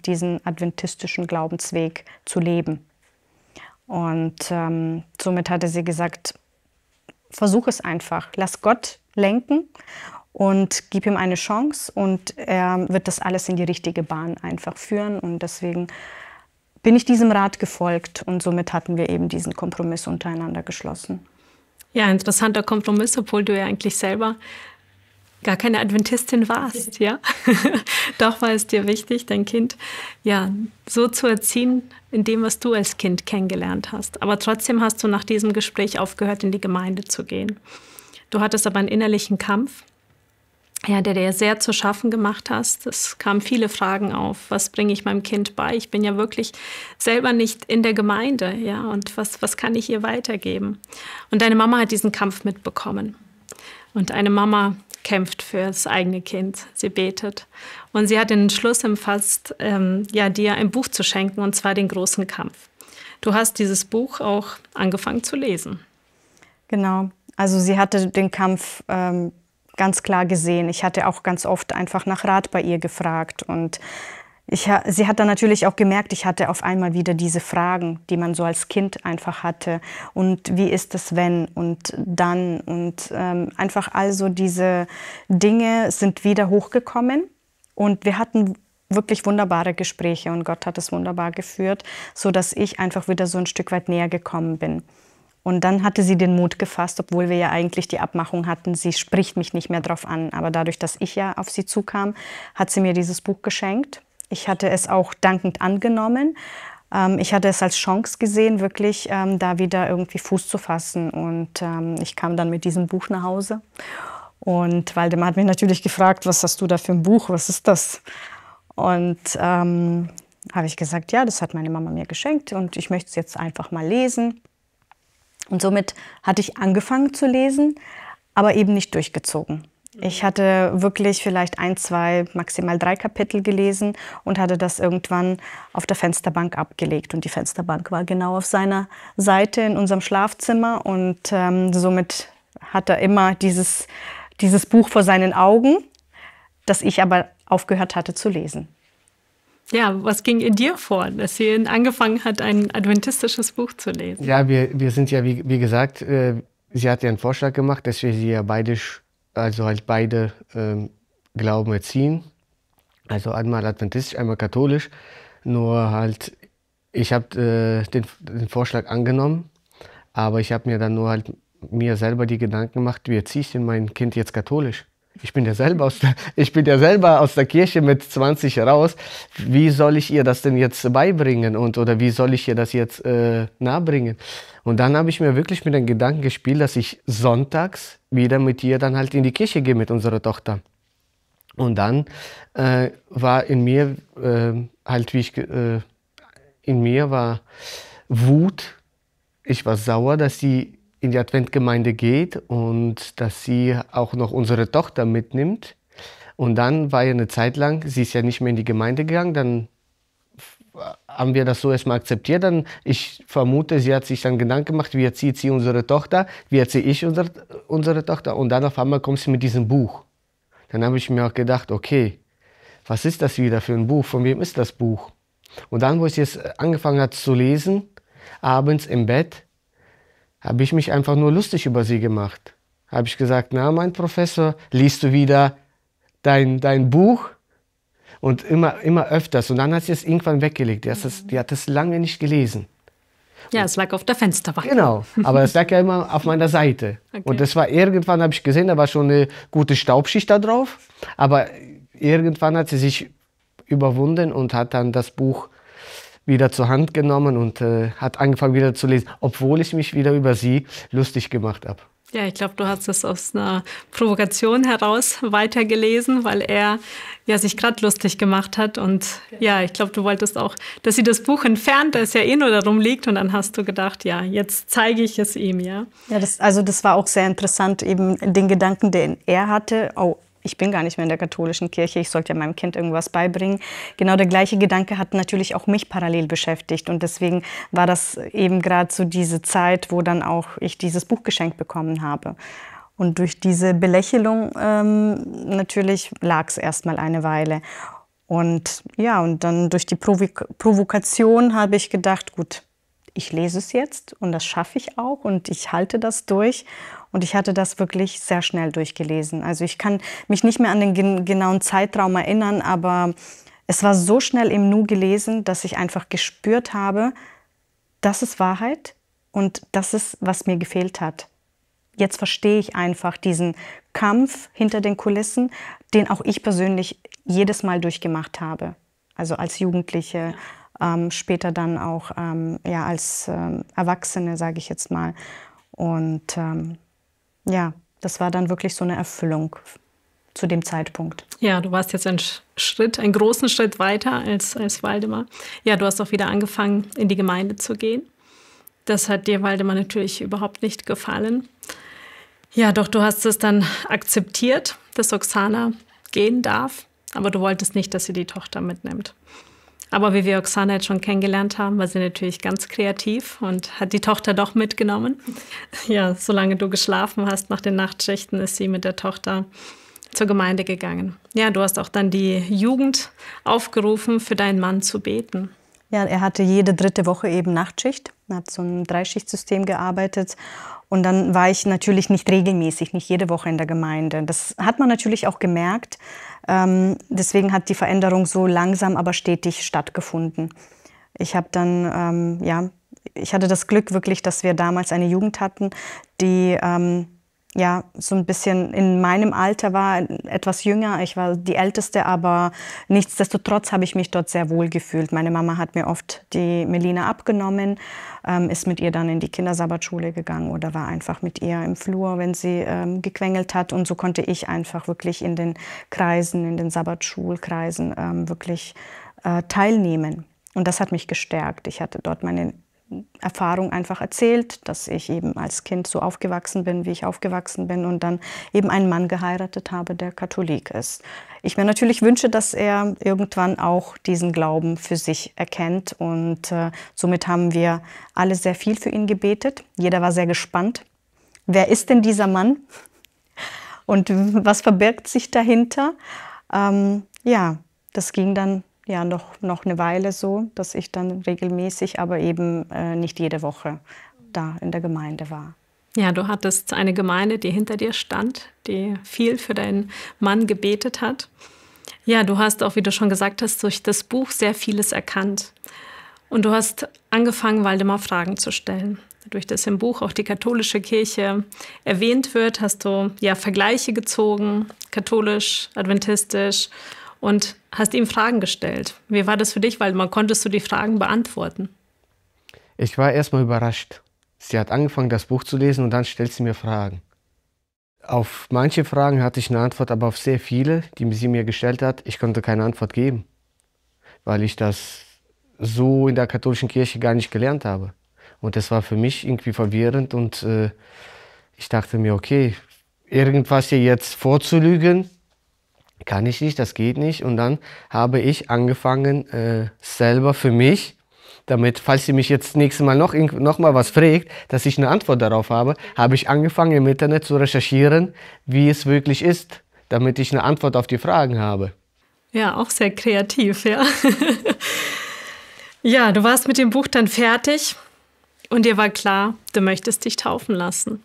diesen adventistischen Glaubensweg zu leben. Und somit hatte sie gesagt, versuch es einfach, lass Gott lenken und gib ihm eine Chance und er wird das alles in die richtige Bahn einfach führen. Und deswegen bin ich diesem Rat gefolgt und somit hatten wir eben diesen Kompromiss untereinander geschlossen. Ja, interessanter Kompromiss, obwohl du ja eigentlich selber gar keine Adventistin warst, ja? Doch war es dir wichtig, dein Kind ja so zu erziehen, in dem, was du als Kind kennengelernt hast. Aber trotzdem hast du nach diesem Gespräch aufgehört, in die Gemeinde zu gehen. Du hattest aber einen innerlichen Kampf, ja, der dir sehr zu schaffen gemacht hast. Es kamen viele Fragen auf. Was bringe ich meinem Kind bei? Ich bin ja wirklich selber nicht in der Gemeinde, ja, und was kann ich ihr weitergeben? Und deine Mama hat diesen Kampf mitbekommen. Und eine Mama kämpft für das eigene Kind. Sie betet. Und sie hat den Entschluss gefasst, ja, dir ein Buch zu schenken, und zwar den großen Kampf. Du hast dieses Buch auch angefangen zu lesen. Genau. Also sie hatte den Kampf ganz klar gesehen. Ich hatte auch ganz oft einfach nach Rat bei ihr gefragt. Und sie hat dann natürlich auch gemerkt, ich hatte auf einmal wieder diese Fragen, die man so als Kind einfach hatte. Und wie ist es, wenn und dann? Und einfach also diese Dinge sind wieder hochgekommen. Und wir hatten wirklich wunderbare Gespräche und Gott hat es wunderbar geführt, sodass ich einfach wieder so ein Stück weit näher gekommen bin. Und dann hatte sie den Mut gefasst, obwohl wir ja eigentlich die Abmachung hatten, sie spricht mich nicht mehr drauf an. Aber dadurch, dass ich ja auf sie zukam, hat sie mir dieses Buch geschenkt. Ich hatte es auch dankend angenommen. Ich hatte es als Chance gesehen, wirklich da wieder irgendwie Fuß zu fassen. Und ich kam dann mit diesem Buch nach Hause. Und Waldemar hat mich natürlich gefragt, was hast du da für ein Buch, was ist das? Und habe ich gesagt, ja, das hat meine Mama mir geschenkt und ich möchte es jetzt einfach mal lesen. Und somit hatte ich angefangen zu lesen, aber eben nicht durchgezogen. Ich hatte wirklich vielleicht 1, 2, maximal 3 Kapitel gelesen und hatte das irgendwann auf der Fensterbank abgelegt. Und die Fensterbank war genau auf seiner Seite in unserem Schlafzimmer. Und somit hat er immer dieses Buch vor seinen Augen, das ich aber aufgehört hatte zu lesen. Ja, was ging in dir vor, dass sie angefangen hat, ein adventistisches Buch zu lesen? Ja, wir sind ja, wie gesagt, sie hat ja einen Vorschlag gemacht, dass wir sie ja beide Glauben erziehen. Also einmal adventistisch, einmal katholisch. Nur halt, ich habe den Vorschlag angenommen, aber ich habe mir dann nur halt mir selber die Gedanken gemacht, wie erziehe ich denn mein Kind jetzt katholisch? Ich bin ja selber aus der Kirche mit 20 raus. Wie soll ich ihr das denn jetzt beibringen oder wie soll ich ihr das jetzt nahebringen? Und dann habe ich mir wirklich mit den Gedanken gespielt, dass ich sonntags wieder mit ihr dann halt in die Kirche gehe mit unserer Tochter. Und dann war in mir in mir war Wut. Ich war sauer, dass sie in die Adventgemeinde geht und dass sie auch noch unsere Tochter mitnimmt. Und dann war ja eine Zeit lang, sie ist ja nicht mehr in die Gemeinde gegangen, dann haben wir das so erstmal akzeptiert. Dann, ich vermute, sie hat sich dann Gedanken gemacht, wie erzieht sie unsere Tochter, wie erziehe ich unsere Tochter. Und dann auf einmal kommt sie mit diesem Buch. Dann habe ich mir auch gedacht, okay, was ist das wieder für ein Buch, von wem ist das Buch? Und dann, wo ich es angefangen habe zu lesen, abends im Bett, habe ich mich einfach nur lustig über sie gemacht. Habe ich gesagt, na mein Professor, liest du wieder dein Buch? Und immer öfters. Und dann hat sie es irgendwann weggelegt. Die hat es lange nicht gelesen. Ja, es lag auf der Fensterbank. Genau, aber es lag ja immer auf meiner Seite. Okay. Und das war irgendwann, habe ich gesehen, da war schon eine gute Staubschicht da drauf. Aber irgendwann hat sie sich überwunden und hat dann das Buch wieder zur Hand genommen und hat angefangen wieder zu lesen, obwohl ich mich wieder über sie lustig gemacht habe. Ja, ich glaube, du hast es aus einer Provokation heraus weitergelesen, weil er ja sich gerade lustig gemacht hat. Und ja, ich glaube, du wolltest auch, dass sie das Buch entfernt, da es ja eh nur darum liegt. Und dann hast du gedacht, ja, jetzt zeige ich es ihm, ja. Ja, das war auch sehr interessant, eben den Gedanken, den er hatte. Oh, ich bin gar nicht mehr in der katholischen Kirche, ich sollte ja meinem Kind irgendwas beibringen. Genau der gleiche Gedanke hat natürlich auch mich parallel beschäftigt. Und deswegen war das eben gerade so diese Zeit, wo dann auch ich dieses Buch geschenkt bekommen habe. Und durch diese Belächelung natürlich lag es erstmal eine Weile. Und ja, und dann durch die Provokation habe ich gedacht, gut, ich lese es jetzt und das schaffe ich auch und ich halte das durch. Und ich hatte das wirklich sehr schnell durchgelesen. Also ich kann mich nicht mehr an den genauen Zeitraum erinnern, aber es war so schnell im Nu gelesen, dass ich einfach gespürt habe, das ist Wahrheit und das ist, was mir gefehlt hat. Jetzt verstehe ich einfach diesen Kampf hinter den Kulissen, den auch ich persönlich jedes Mal durchgemacht habe. Also als Jugendliche, später dann auch ja, als Erwachsene, sage ich jetzt mal. Und ja, das war dann wirklich so eine Erfüllung zu dem Zeitpunkt. Ja, du warst jetzt einen großen Schritt weiter als Waldemar. Ja, du hast auch wieder angefangen, in die Gemeinde zu gehen. Das hat dir, Waldemar, natürlich überhaupt nicht gefallen. Ja, doch du hast es dann akzeptiert, dass Oksana gehen darf, aber du wolltest nicht, dass sie die Tochter mitnimmt. Aber wie wir Oksana jetzt schon kennengelernt haben, war sie natürlich ganz kreativ und hat die Tochter doch mitgenommen. Ja, solange du geschlafen hast nach den Nachtschichten, ist sie mit der Tochter zur Gemeinde gegangen. Ja, du hast auch dann die Jugend aufgerufen, für deinen Mann zu beten. Ja, er hatte jede 3. Woche eben Nachtschicht. Er hat so ein 3-Schicht-System gearbeitet. Und dann war ich natürlich nicht regelmäßig, nicht jede Woche in der Gemeinde. Das hat man natürlich auch gemerkt. Deswegen hat die Veränderung so langsam, aber stetig stattgefunden. Ich habe dann, ja, ich hatte das Glück wirklich, dass wir damals eine Jugend hatten, die ja, so ein bisschen in meinem Alter war, etwas jünger. Ich war die Älteste, aber nichtsdestotrotz habe ich mich dort sehr wohl gefühlt. Meine Mama hat mir oft die Melina abgenommen, ist mit ihr dann in die Kindersabbatschule gegangen oder war einfach mit ihr im Flur, wenn sie gequengelt hat. Und so konnte ich einfach wirklich in den Kreisen, in den Sabbatschulkreisen wirklich teilnehmen. Und das hat mich gestärkt. Ich hatte dort meine Erfahrung einfach erzählt, dass ich eben als Kind so aufgewachsen bin, wie ich aufgewachsen bin und dann eben einen Mann geheiratet habe, der Katholik ist. Ich mir natürlich wünsche, dass er irgendwann auch diesen Glauben für sich erkennt und somit haben wir alle sehr viel für ihn gebetet. Jeder war sehr gespannt. Wer ist denn dieser Mann und was verbirgt sich dahinter? Ja, das ging dann ja, noch eine Weile so, dass ich dann regelmäßig, aber eben nicht jede Woche da in der Gemeinde war. Ja, du hattest eine Gemeinde, die hinter dir stand, die viel für deinen Mann gebetet hat. Ja, du hast auch, wie du schon gesagt hast, durch das Buch sehr vieles erkannt. Und du hast angefangen, Waldemar Fragen zu stellen. Durch das im Buch auch die katholische Kirche erwähnt wird, hast du ja Vergleiche gezogen, katholisch, adventistisch, und hast ihm Fragen gestellt. Wie war das für dich, Waldemar? Konntest du die Fragen beantworten? Ich war erstmal überrascht. Sie hat angefangen, das Buch zu lesen und dann stellt sie mir Fragen. Auf manche Fragen hatte ich eine Antwort, aber auf sehr viele, die sie mir gestellt hat, ich konnte keine Antwort geben, weil ich das so in der katholischen Kirche gar nicht gelernt habe. Und das war für mich irgendwie verwirrend und ich dachte mir, okay, irgendwas hier jetzt vorzulügen, kann ich nicht, das geht nicht. Und dann habe ich angefangen, selber für mich, damit, falls sie mich jetzt nächstes Mal noch mal was fragt, dass ich eine Antwort darauf habe, habe ich angefangen im Internet zu recherchieren, wie es wirklich ist, damit ich eine Antwort auf die Fragen habe. Ja, auch sehr kreativ, ja. Ja, du warst mit dem Buch dann fertig. Und dir war klar, du möchtest dich taufen lassen.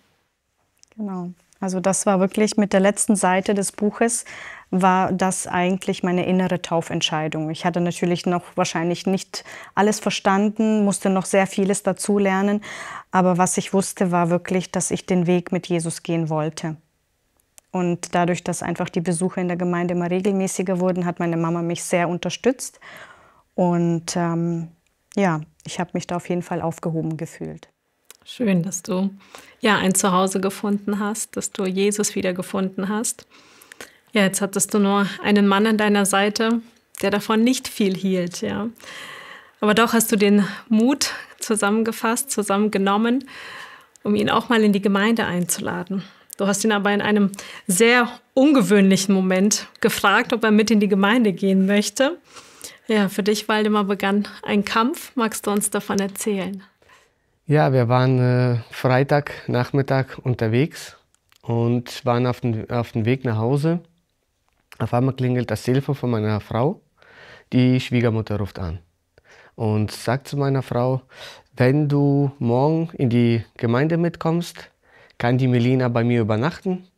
Genau. Also das war wirklich mit der letzten Seite des Buches, war das eigentlich meine innere Taufentscheidung. Ich hatte natürlich noch wahrscheinlich nicht alles verstanden, musste noch sehr vieles dazulernen. Aber was ich wusste, war wirklich, dass ich den Weg mit Jesus gehen wollte. Und dadurch, dass einfach die Besuche in der Gemeinde immer regelmäßiger wurden, hat meine Mama mich sehr unterstützt. Und ja, ich habe mich da auf jeden Fall aufgehoben gefühlt. Schön, dass du ja ein Zuhause gefunden hast, dass du Jesus wieder gefunden hast. Ja, jetzt hattest du nur einen Mann an deiner Seite, der davon nicht viel hielt, ja. Aber doch hast du den Mut zusammengefasst, zusammengenommen, um ihn auch mal in die Gemeinde einzuladen. Du hast ihn aber in einem sehr ungewöhnlichen Moment gefragt, ob er mit in die Gemeinde gehen möchte. Ja, für dich, Waldemar, begann ein Kampf. Magst du uns davon erzählen? Ja, wir waren Freitagnachmittag unterwegs und waren auf dem Weg nach Hause. Auf einmal klingelt das Telefon von meiner Frau. Die Schwiegermutter ruft an und sagt zu meiner Frau, wenn du morgen in die Gemeinde mitkommst, kann die Melina bei mir übernachten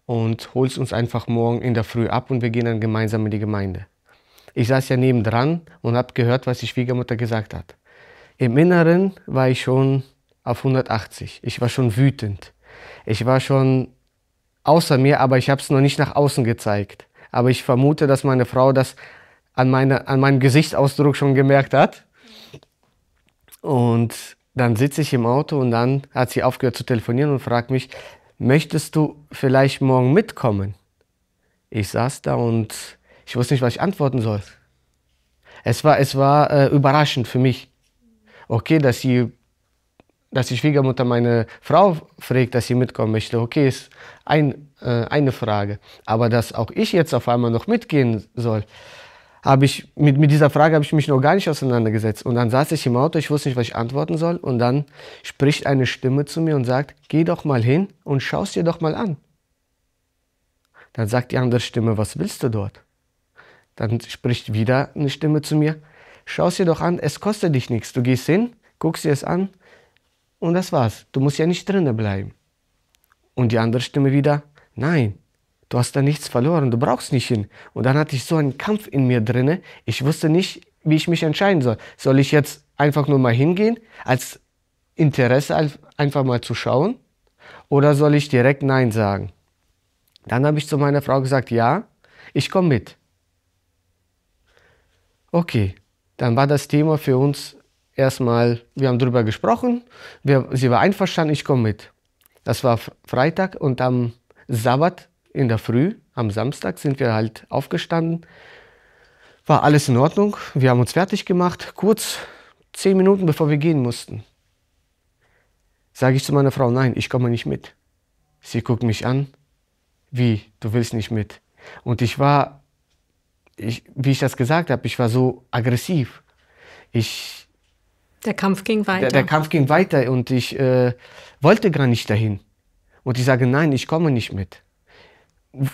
und holst uns einfach morgen in der Früh ab und wir gehen dann gemeinsam in die Gemeinde. Ich saß ja nebendran und habe gehört, was die Schwiegermutter gesagt hat. Im Inneren war ich schon auf 180. Ich war schon wütend. Ich war schon außer mir, aber ich habe es noch nicht nach außen gezeigt. Aber ich vermute, dass meine Frau das an meinem Gesichtsausdruck schon gemerkt hat. Und dann sitze ich im Auto und dann hat sie aufgehört zu telefonieren und fragt mich, möchtest du vielleicht morgen mitkommen? Ich saß da und ich wusste nicht, was ich antworten soll. Es war überraschend für mich. Okay, dass die Schwiegermutter meine Frau fragt, dass sie mitkommen möchte, okay, ist eine Frage. Aber dass auch ich jetzt auf einmal noch mitgehen soll, mit dieser Frage habe ich mich noch gar nicht auseinandergesetzt. Und dann saß ich im Auto, ich wusste nicht, was ich antworten soll. Und dann spricht eine Stimme zu mir und sagt, geh doch mal hin und schau es dir doch mal an. Dann sagt die andere Stimme, was willst du dort? Dann spricht wieder eine Stimme zu mir, schau es dir doch an, es kostet dich nichts. Du gehst hin, guckst dir es an und das war's. Du musst ja nicht drinnen bleiben. Und die andere Stimme wieder, nein, du hast da nichts verloren, du brauchst nicht hin. Und dann hatte ich so einen Kampf in mir drinne. Ich wusste nicht, wie ich mich entscheiden soll. Soll ich jetzt einfach nur mal hingehen, als Interesse einfach mal zu schauen? Oder soll ich direkt Nein sagen? Dann habe ich zu meiner Frau gesagt, ja, ich komme mit. Okay, dann war das Thema für uns erstmal, wir haben darüber gesprochen, sie war einverstanden, ich komme mit. Das war Freitag und am Sabbat in der Früh, am Samstag sind wir halt aufgestanden. War alles in Ordnung, wir haben uns fertig gemacht, kurz 10 Minuten bevor wir gehen mussten. Sage ich zu meiner Frau, nein, ich komme nicht mit. Sie guckt mich an, wie, du willst nicht mit? Und wie ich das gesagt habe, ich war so aggressiv. Der Kampf ging weiter. Der Kampf ging weiter und ich wollte gar nicht dahin. Und ich sage, nein, ich komme nicht mit.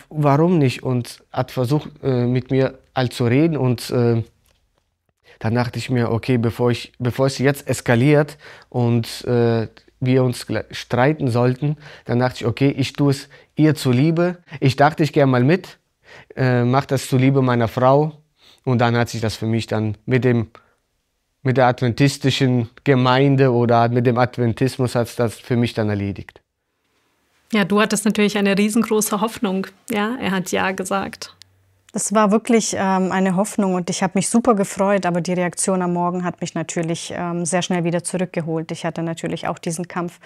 Warum nicht? Und hat versucht, mit mir halt zu reden. Und dann dachte ich mir, okay, bevor es jetzt eskaliert und wir uns streiten sollten, dann dachte ich, okay, ich tue es ihr zuliebe. Ich dachte, ich gehe mal mit. Macht das zuliebe meiner Frau und dann hat sich das für mich dann mit der adventistischen Gemeinde oder mit dem Adventismus hat es das für mich dann erledigt. Ja, du hattest natürlich eine riesengroße Hoffnung. Ja, er hat Ja gesagt. Das war wirklich eine Hoffnung und ich habe mich super gefreut, aber die Reaktion am Morgen hat mich natürlich sehr schnell wieder zurückgeholt. Ich hatte natürlich auch diesen Kampf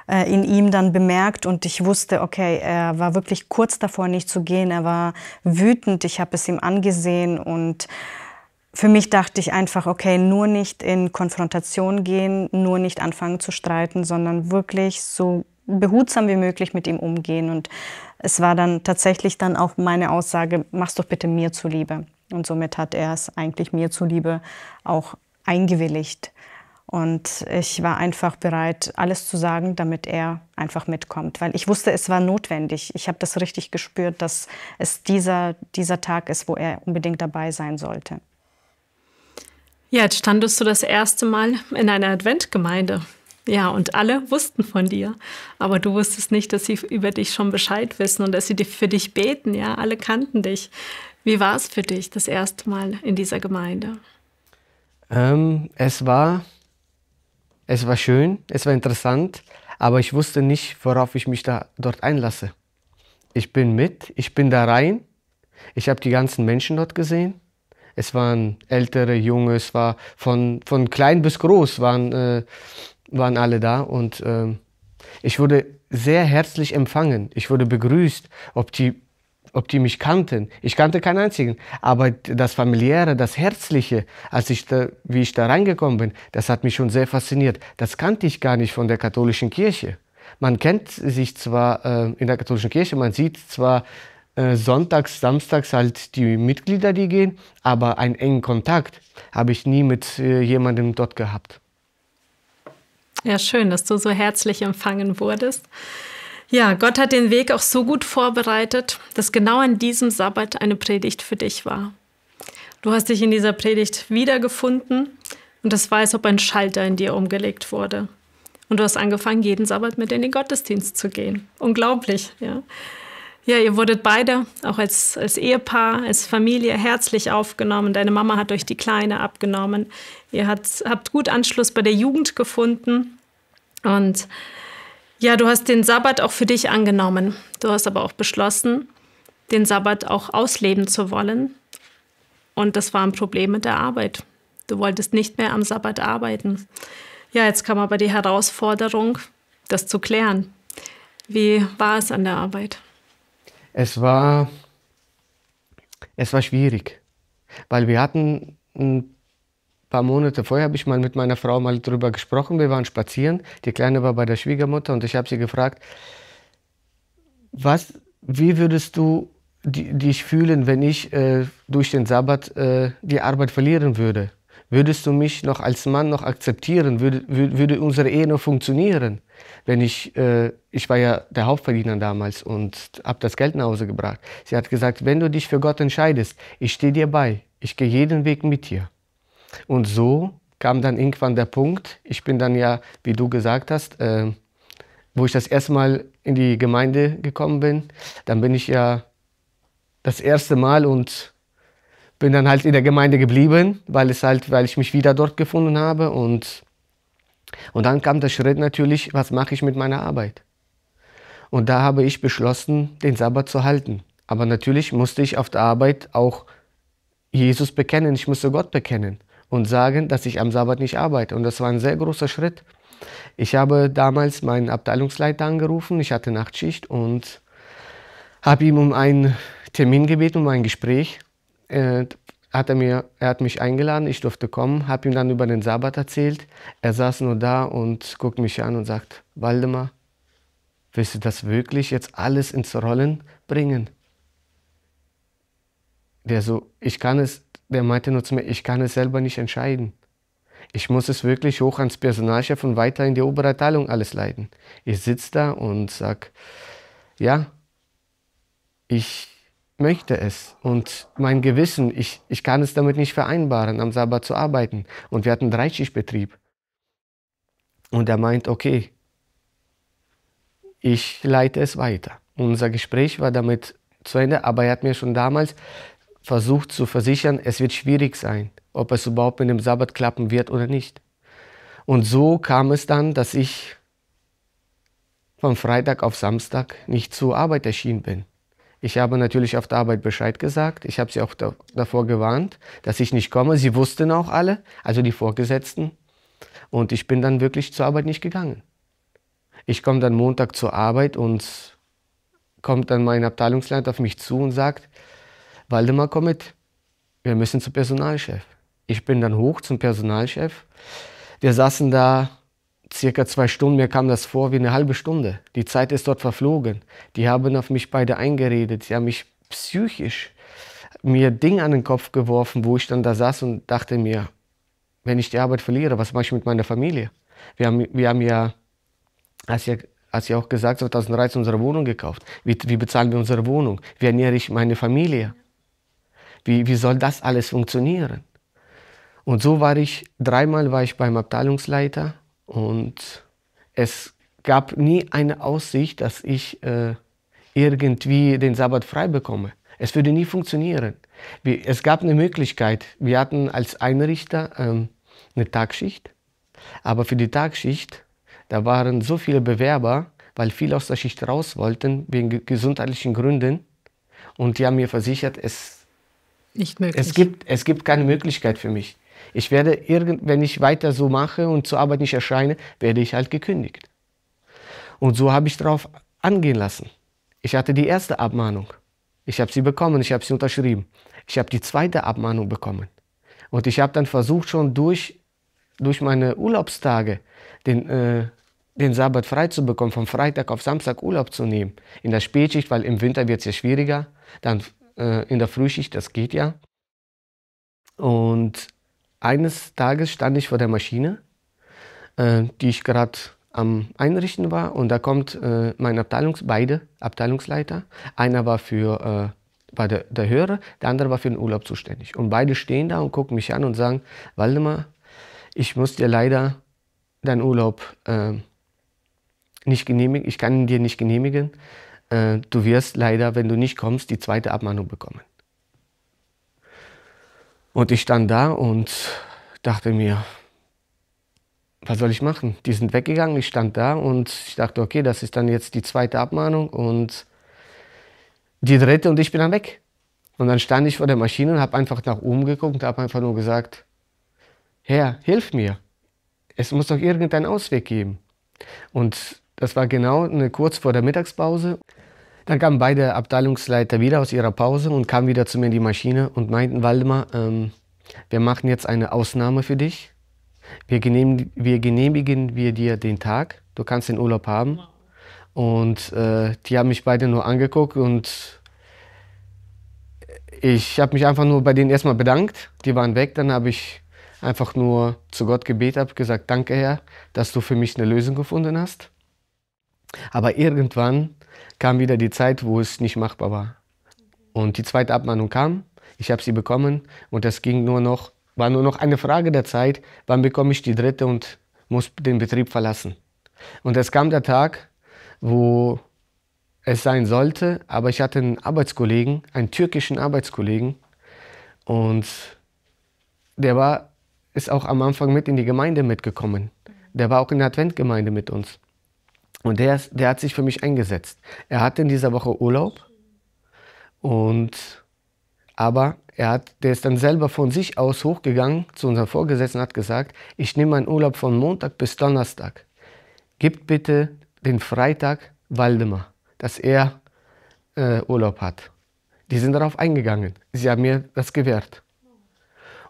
in ihm dann bemerkt und ich wusste, okay, er war wirklich kurz davor, nicht zu gehen. Er war wütend, ich habe es ihm angesehen und für mich dachte ich einfach, okay, nur nicht in Konfrontation gehen, nur nicht anfangen zu streiten, sondern wirklich so behutsam wie möglich mit ihm umgehen. Und es war dann tatsächlich dann auch meine Aussage, mach's doch bitte mir zuliebe. Und somit hat er es eigentlich mir zuliebe auch eingewilligt. Und ich war einfach bereit, alles zu sagen, damit er einfach mitkommt. Weil ich wusste, es war notwendig. Ich habe das richtig gespürt, dass es dieser Tag ist, wo er unbedingt dabei sein sollte. Ja, jetzt standest du das erste Mal in einer Adventgemeinde. Ja, und alle wussten von dir. Aber du wusstest nicht, dass sie über dich schon Bescheid wissen und dass sie für dich beten. Ja, alle kannten dich. Wie war es für dich das erste Mal in dieser Gemeinde? Es war schön, es war interessant, aber ich wusste nicht, worauf ich mich dort einlasse. Ich bin da rein, ich habe die ganzen Menschen dort gesehen. Es waren ältere, junge, es war von klein bis groß waren alle da und ich wurde sehr herzlich empfangen. Ich wurde begrüßt, ob die mich kannten. Ich kannte keinen einzigen, aber das Familiäre, das Herzliche, wie ich da reingekommen bin, das hat mich schon sehr fasziniert. Das kannte ich gar nicht von der katholischen Kirche. Man kennt sich zwar in der katholischen Kirche, man sieht zwar sonntags, samstags halt die Mitglieder, die gehen, aber einen engen Kontakt habe ich nie mit jemandem dort gehabt. Ja, schön, dass du so herzlich empfangen wurdest. Ja, Gott hat den Weg auch so gut vorbereitet, dass genau an diesem Sabbat eine Predigt für dich war. Du hast dich in dieser Predigt wiedergefunden und es war, als ob ein Schalter in dir umgelegt wurde. Und du hast angefangen, jeden Sabbat mit in den Gottesdienst zu gehen. Unglaublich, ja. Ja, ihr wurdet beide, auch als Ehepaar, als Familie, herzlich aufgenommen. Deine Mama hat euch die Kleine abgenommen. Ihr habt gut Anschluss bei der Jugend gefunden. Und ja, du hast den Sabbat auch für dich angenommen. Du hast aber auch beschlossen, den Sabbat auch ausleben zu wollen. Und das war ein Problem mit der Arbeit. Du wolltest nicht mehr am Sabbat arbeiten. Ja, jetzt kam aber die Herausforderung, das zu klären. Wie war es an der Arbeit? Es war schwierig, weil wir hatten ein paar Monate vorher, habe ich mal mit meiner Frau mal drüber gesprochen, wir waren spazieren, die Kleine war bei der Schwiegermutter und ich habe sie gefragt, wie würdest du dich fühlen, wenn ich durch den Sabbat die Arbeit verlieren würde? Würdest du mich noch als Mann noch akzeptieren? Würde unsere Ehe noch funktionieren? Wenn ich war ja der Hauptverdiener damals und habe das Geld nach Hause gebracht. Sie hat gesagt, wenn du dich für Gott entscheidest, ich stehe dir bei, ich gehe jeden Weg mit dir. Und so kam dann irgendwann der Punkt, ich bin dann ja, wie du gesagt hast, wo ich das erste Mal in die Gemeinde gekommen bin, dann bin ich ja das erste Mal und bin dann halt in der Gemeinde geblieben, weil ich mich wieder dort gefunden habe und dann kam der Schritt natürlich, was mache ich mit meiner Arbeit? Und da habe ich beschlossen, den Sabbat zu halten. Aber natürlich musste ich auf der Arbeit auch Jesus bekennen, ich musste Gott bekennen und sagen, dass ich am Sabbat nicht arbeite. Und das war ein sehr großer Schritt. Ich habe damals meinen Abteilungsleiter angerufen, ich hatte Nachtschicht und habe ihm um einen Termin gebeten, um ein Gespräch. Er hat mich eingeladen, ich durfte kommen, habe ihm dann über den Sabbat erzählt. Er saß nur da und guckt mich an und sagt, Waldemar, willst du das wirklich jetzt alles ins Rollen bringen? Der meinte nur zu mir, ich kann es selber nicht entscheiden. Ich muss es wirklich hoch ans Personalchef und weiter in die obere Abteilung alles leiten. Ich sitze da und sage, ja, ich möchte es. Und mein Gewissen, ich kann es damit nicht vereinbaren, am Sabbat zu arbeiten. Und wir hatten Dreischichtbetrieb. Und er meint, okay, ich leite es weiter. Unser Gespräch war damit zu Ende, aber er hat mir schon damals versucht zu versichern, es wird schwierig sein, ob es überhaupt mit dem Sabbat klappen wird oder nicht. Und so kam es dann, dass ich von Freitag auf Samstag nicht zur Arbeit erschienen bin. Ich habe natürlich auf der Arbeit Bescheid gesagt. Ich habe sie auch davor gewarnt, dass ich nicht komme. Sie wussten auch alle, also die Vorgesetzten. Und ich bin dann wirklich zur Arbeit nicht gegangen. Ich komme dann Montag zur Arbeit und kommt dann mein Abteilungsleiter auf mich zu und sagt, Waldemar, komm mit, wir müssen zum Personalchef. Ich bin dann hoch zum Personalchef. Wir saßen da circa 2 Stunden, mir kam das vor wie eine halbe Stunde. Die Zeit ist dort verflogen. Die haben auf mich beide eingeredet. Sie haben mich psychisch mir Dinge an den Kopf geworfen, wo ich dann da saß und dachte mir, wenn ich die Arbeit verliere, was mache ich mit meiner Familie? Wir haben ja, hast ja auch gesagt, 2013 unsere Wohnung gekauft. Wie bezahlen wir unsere Wohnung? Wie ernähre ich meine Familie? Wie soll das alles funktionieren? Und so dreimal war ich beim Abteilungsleiter und Es gab nie eine Aussicht, dass ich irgendwie den Sabbat frei bekomme. Es würde nie funktionieren. Es gab eine Möglichkeit. Wir hatten als Einrichter eine Tagschicht. Aber für die Tagschicht, da waren so viele Bewerber, weil viele aus der Schicht raus wollten, wegen gesundheitlichen Gründen. Und die haben mir versichert, es gibt keine Möglichkeit für mich. Ich werde, wenn ich weiter so mache und zur Arbeit nicht erscheine, werde ich halt gekündigt. Und so habe ich darauf angehen lassen. Ich hatte die erste Abmahnung. Ich habe sie bekommen, ich habe sie unterschrieben. Ich habe die zweite Abmahnung bekommen. Und ich habe dann versucht, schon durch meine Urlaubstage den Sabbat frei zu bekommen, von Freitag auf Samstag Urlaub zu nehmen. In der Spätschicht, weil im Winter wird es ja schwieriger. Dann in der Frühschicht, das geht ja. Und eines Tages stand ich vor der Maschine, die ich gerade am Einrichten war, und da kommt beide Abteilungsleiter. Einer war war der Hörer, der andere war für den Urlaub zuständig. Und beide stehen da und gucken mich an und sagen: Waldemar, ich muss dir leider deinen Urlaub nicht genehmigen, ich kann ihn dir nicht genehmigen. Du wirst leider, wenn du nicht kommst, die zweite Abmahnung bekommen. Und ich stand da und dachte mir, was soll ich machen? Die sind weggegangen, ich stand da und ich dachte, okay, das ist dann jetzt die zweite Abmahnung und die dritte, und ich bin dann weg. Und dann stand ich vor der Maschine und habe einfach nach oben geguckt und habe einfach nur gesagt: Herr, hilf mir. Es muss doch irgendeinen Ausweg geben. Und das war genau kurz vor der Mittagspause. Dann kamen beide Abteilungsleiter wieder aus ihrer Pause und kamen wieder zu mir in die Maschine und meinten: Waldemar, wir machen jetzt eine Ausnahme für dich. Wir genehmigen dir den Tag. Du kannst den Urlaub haben. Und die haben mich beide nur angeguckt und ich habe mich einfach nur bei denen erstmal bedankt. Die waren weg. Dann habe ich einfach nur zu Gott gebetet, habe gesagt: Danke, Herr, dass du für mich eine Lösung gefunden hast. Aber irgendwann kam wieder die Zeit, wo es nicht machbar war. Und die zweite Abmahnung kam, ich habe sie bekommen und es war nur noch eine Frage der Zeit, wann bekomme ich die dritte und muss den Betrieb verlassen. Und es kam der Tag, wo es sein sollte, aber ich hatte einen Arbeitskollegen, einen türkischen Arbeitskollegen, und der ist auch am Anfang mit in die Gemeinde mitgekommen. Der war auch in der Adventgemeinde mit uns. Und der hat sich für mich eingesetzt. Er hatte in dieser Woche Urlaub, aber der ist dann selber von sich aus hochgegangen zu unserem Vorgesetzten und hat gesagt: Ich nehme meinen Urlaub von Montag bis Donnerstag. Gib bitte den Freitag Waldemar, dass er Urlaub hat. Die sind darauf eingegangen. Sie haben mir das gewährt.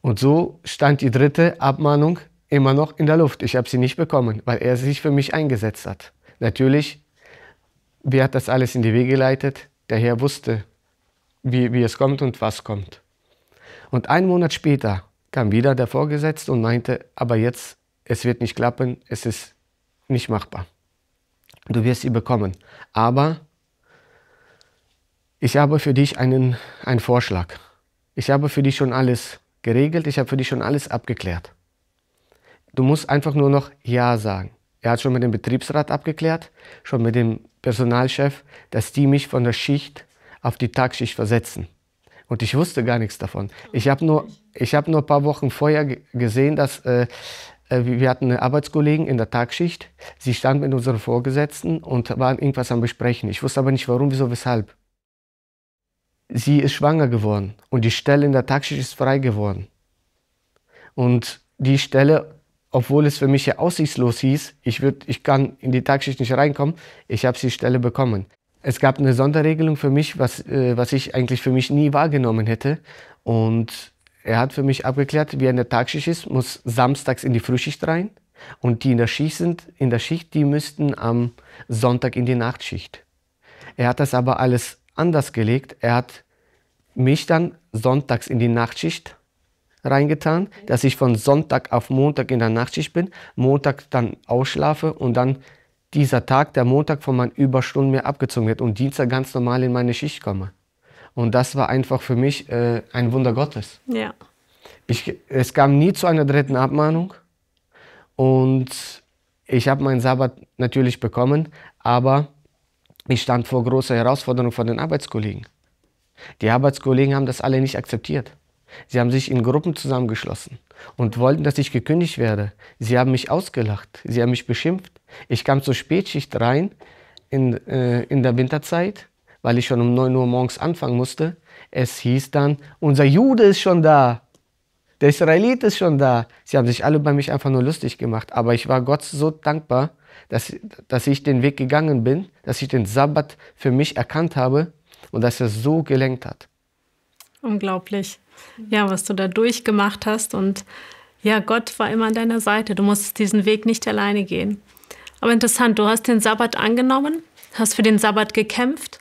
Und so stand die dritte Abmahnung immer noch in der Luft. Ich habe sie nicht bekommen, weil er sich für mich eingesetzt hat. Natürlich, wer hat das alles in die Wege geleitet? Der Herr wusste, wie es kommt und was kommt. Und einen Monat später kam wieder der Vorgesetzte und meinte: Aber jetzt, es wird nicht klappen, es ist nicht machbar. Du wirst sie bekommen. Aber ich habe für dich einen Vorschlag. Ich habe für dich schon alles geregelt, ich habe für dich schon alles abgeklärt. Du musst einfach nur noch Ja sagen. Er hat schon mit dem Betriebsrat abgeklärt, schon mit dem Personalchef, dass die mich von der Schicht auf die Tagschicht versetzen. Und ich wusste gar nichts davon. Ich habe nur ein paar Wochen vorher gesehen, dass wir hatten eine Arbeitskollegen in der Tagschicht. Sie stand mit unserem Vorgesetzten und waren irgendwas am Besprechen. Ich wusste aber nicht warum, wieso, weshalb. Sie ist schwanger geworden und die Stelle in der Tagschicht ist frei geworden. Und die Stelle, obwohl es für mich ja aussichtslos hieß, ich kann in die Tagschicht nicht reinkommen, ich habe die Stelle bekommen. Es gab eine Sonderregelung für mich, was ich eigentlich für mich nie wahrgenommen hätte. Und er hat für mich abgeklärt, wer in der Tagschicht ist, muss samstags in die Frühschicht rein. Und die in der Schicht sind, die müssten am Sonntag in die Nachtschicht. Er hat das aber alles anders gelegt. Er hat mich dann sonntags in die Nachtschicht reingetan, dass ich von Sonntag auf Montag in der Nachtschicht bin, Montag dann ausschlafe und dann dieser Tag, der Montag, von meinen Überstunden mir abgezogen wird und Dienstag ganz normal in meine Schicht komme. Und das war einfach für mich ein Wunder Gottes. Ja. Es kam nie zu einer dritten Abmahnung und Ich habe meinen Sabbat natürlich bekommen, aber ich stand vor großer Herausforderung von den Arbeitskollegen. Die Arbeitskollegen haben das alle nicht akzeptiert. Sie haben sich in Gruppen zusammengeschlossen und wollten, dass ich gekündigt werde. Sie haben mich ausgelacht, sie haben mich beschimpft. Ich kam zur Spätschicht rein in der Winterzeit, weil ich schon um 9 Uhr morgens anfangen musste. Es hieß dann, unser Jude ist schon da, der Israelit ist schon da. Sie haben sich alle über mich einfach nur lustig gemacht. Aber ich war Gott so dankbar, dass ich den Weg gegangen bin, dass ich den Sabbat für mich erkannt habe und dass er so gelenkt hat. Unglaublich. Ja, was du da durchgemacht hast. Und ja, Gott war immer an deiner Seite. Du musstest diesen Weg nicht alleine gehen. Aber interessant, du hast den Sabbat angenommen, hast für den Sabbat gekämpft,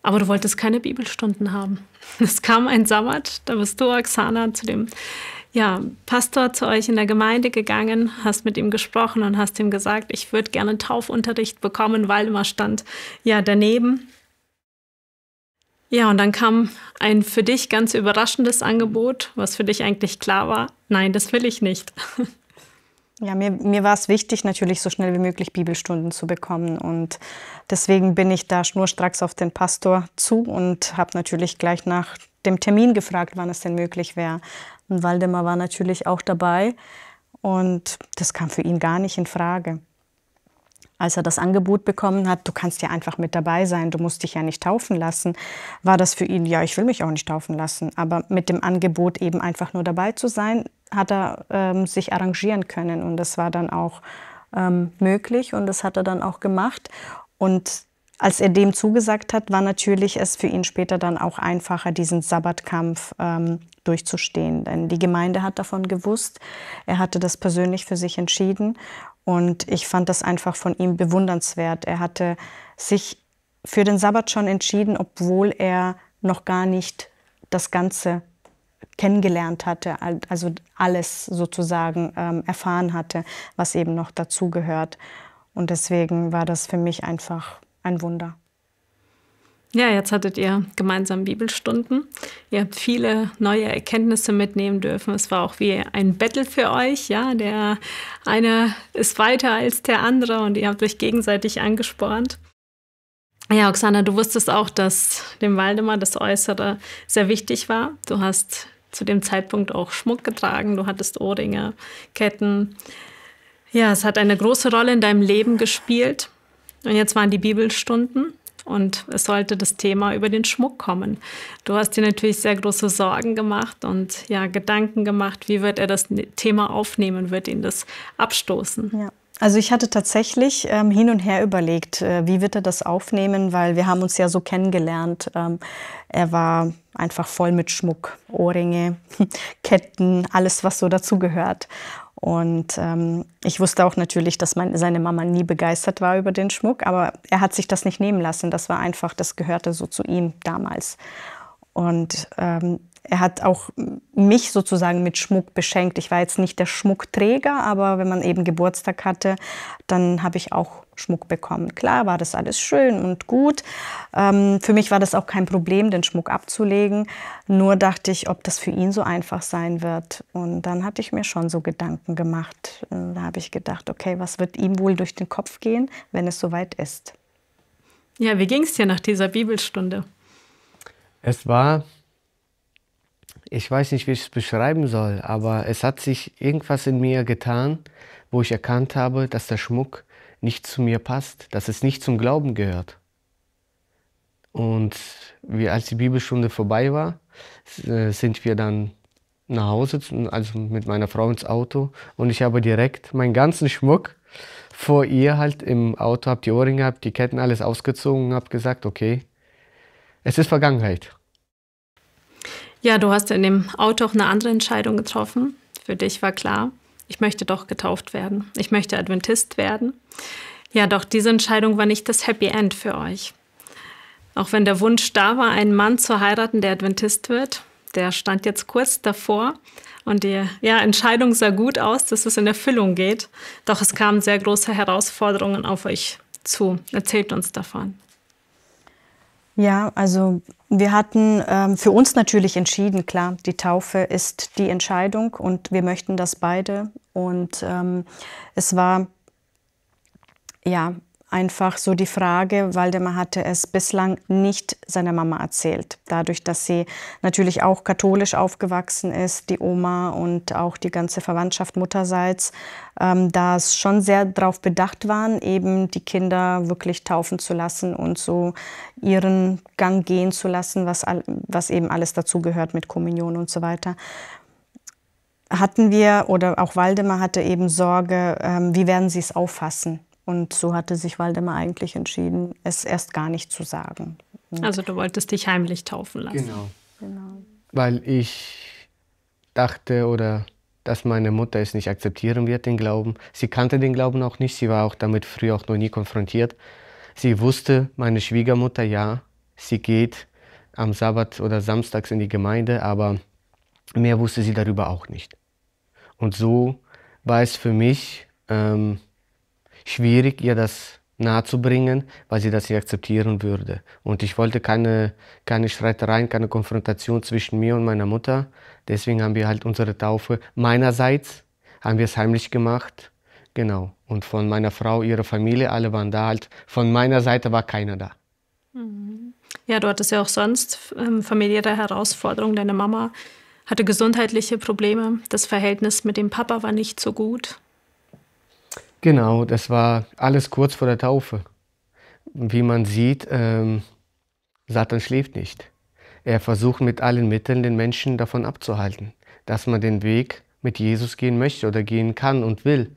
aber du wolltest keine Bibelstunden haben. Es kam ein Sabbat, da bist du, Oksana, zu dem Pastor zu euch in der Gemeinde gegangen, hast mit ihm gesprochen und hast ihm gesagt, ich würde gerne Taufunterricht bekommen. Waldemar stand daneben. Ja, und dann kam ein für dich ganz überraschendes Angebot, was für dich eigentlich klar war, nein, das will ich nicht. Ja, mir war es wichtig, natürlich so schnell wie möglich Bibelstunden zu bekommen. Und deswegen bin ich da schnurstracks auf den Pastor zu und habe natürlich gleich nach dem Termin gefragt, wann es denn möglich wäre. Und Waldemar war natürlich auch dabei und das kam für ihn gar nicht in Frage. Als er das Angebot bekommen hat, du kannst ja einfach mit dabei sein, du musst dich ja nicht taufen lassen, war das für ihn, ja, ich will mich auch nicht taufen lassen. Aber mit dem Angebot eben einfach nur dabei zu sein, hat er sich arrangieren können. Und das war dann auch möglich und das hat er dann auch gemacht. Und als er dem zugesagt hat, war natürlich es für ihn später dann auch einfacher, diesen Sabbatkampf durchzustehen. Denn die Gemeinde hat davon gewusst, er hatte das persönlich für sich entschieden. Und ich fand das einfach von ihm bewundernswert. Er hatte sich für den Sabbat schon entschieden, obwohl er noch gar nicht das Ganze kennengelernt hatte, also alles sozusagen erfahren hatte, was eben noch dazugehört. Und deswegen war das für mich einfach ein Wunder. Ja, jetzt hattet ihr gemeinsam Bibelstunden. Ihr habt viele neue Erkenntnisse mitnehmen dürfen. Es war auch wie ein Battle für euch. Ja, der eine ist weiter als der andere und ihr habt euch gegenseitig angespornt. Ja, Oksana, du wusstest auch, dass dem Waldemar das Äußere sehr wichtig war. Du hast zu dem Zeitpunkt auch Schmuck getragen. Du hattest Ohrringe, Ketten. Ja, es hat eine große Rolle in deinem Leben gespielt. Und jetzt waren die Bibelstunden. Und es sollte das Thema über den Schmuck kommen. Du hast dir natürlich sehr große Sorgen gemacht und Gedanken gemacht, wie wird er das Thema aufnehmen, wird ihn das abstoßen? Ja. Also ich hatte tatsächlich hin und her überlegt, wie wird er das aufnehmen, weil wir haben uns ja so kennengelernt. Er war einfach voll mit Schmuck, Ohrringe, Ketten, alles, was so dazugehört. Und ich wusste auch natürlich, dass seine Mama nie begeistert war über den Schmuck, aber er hat sich das nicht nehmen lassen. Das war einfach, das gehörte so zu ihm damals. Und er hat auch mich sozusagen mit Schmuck beschenkt. Ich war jetzt nicht der Schmuckträger, aber wenn man eben Geburtstag hatte, dann habe ich auch Schmuck bekommen. Klar war das alles schön und gut. Für mich war das auch kein Problem, den Schmuck abzulegen. Nur dachte ich, ob das für ihn so einfach sein wird. Und dann hatte ich mir schon so Gedanken gemacht. Da habe ich gedacht, okay, was wird ihm wohl durch den Kopf gehen, wenn es soweit ist? Ja, wie ging es dir nach dieser Bibelstunde? Es war, ich weiß nicht, wie ich es beschreiben soll, aber es hat sich irgendwas in mir getan, wo ich erkannt habe, dass der Schmuck nicht zu mir passt, dass es nicht zum Glauben gehört. Und als die Bibelstunde vorbei war, sind wir dann nach Hause, also mit meiner Frau ins Auto, und ich habe direkt meinen ganzen Schmuck vor ihr halt im Auto, habe die Ohrringe, habe die Ketten, alles ausgezogen und habe gesagt, okay, es ist Vergangenheit. Ja, du hast in dem Auto auch eine andere Entscheidung getroffen. Für dich war klar, ich möchte doch getauft werden. Ich möchte Adventist werden. Ja, doch diese Entscheidung war nicht das Happy End für euch. Auch wenn der Wunsch da war, einen Mann zu heiraten, der Adventist wird, der stand jetzt kurz davor. Und die Entscheidung sah gut aus, dass es in Erfüllung geht. Doch es kamen sehr große Herausforderungen auf euch zu. Erzählt uns davon. Ja, also wir hatten für uns natürlich entschieden, klar, die Taufe ist die Entscheidung und wir möchten das beide Und es war ja einfach so die Frage, Waldemar hatte es bislang nicht seiner Mama erzählt. Dadurch, dass sie natürlich auch katholisch aufgewachsen ist, die Oma und auch die ganze Verwandtschaft mutterseits, da es schon sehr darauf bedacht waren, eben die Kinder wirklich taufen zu lassen und so ihren Gang gehen zu lassen, was eben alles dazugehört mit Kommunion und so weiter. Hatten wir, oder auch Waldemar hatte eben Sorge, wie werden sie es auffassen? Und so hatte sich Waldemar eigentlich entschieden, es erst gar nicht zu sagen. Also du wolltest dich heimlich taufen lassen. Genau. Weil ich dachte, dass meine Mutter es nicht akzeptieren wird, den Glauben. Sie kannte den Glauben auch nicht, sie war auch damit früher auch noch nie konfrontiert. Sie wusste, meine Schwiegermutter, ja, sie geht am Sabbat oder samstags in die Gemeinde, aber mehr wusste sie darüber auch nicht. Und so war es für mich schwierig, ihr das nahezubringen, weil sie das nicht akzeptieren würde. Und ich wollte keine Streitereien, keine Konfrontation zwischen mir und meiner Mutter. Deswegen haben wir halt unsere Taufe, meinerseits haben wir es heimlich gemacht. Genau. Und von meiner Frau, ihrer Familie, alle waren da. Halt. Von meiner Seite war keiner da. Ja, du hattest ja auch sonst familiäre Herausforderungen. Deine Mama hatte gesundheitliche Probleme. Das Verhältnis mit dem Papa war nicht so gut. Genau, das war alles kurz vor der Taufe. Wie man sieht, Satan schläft nicht. Er versucht mit allen Mitteln, den Menschen davon abzuhalten, dass man den Weg mit Jesus gehen möchte oder gehen kann und will.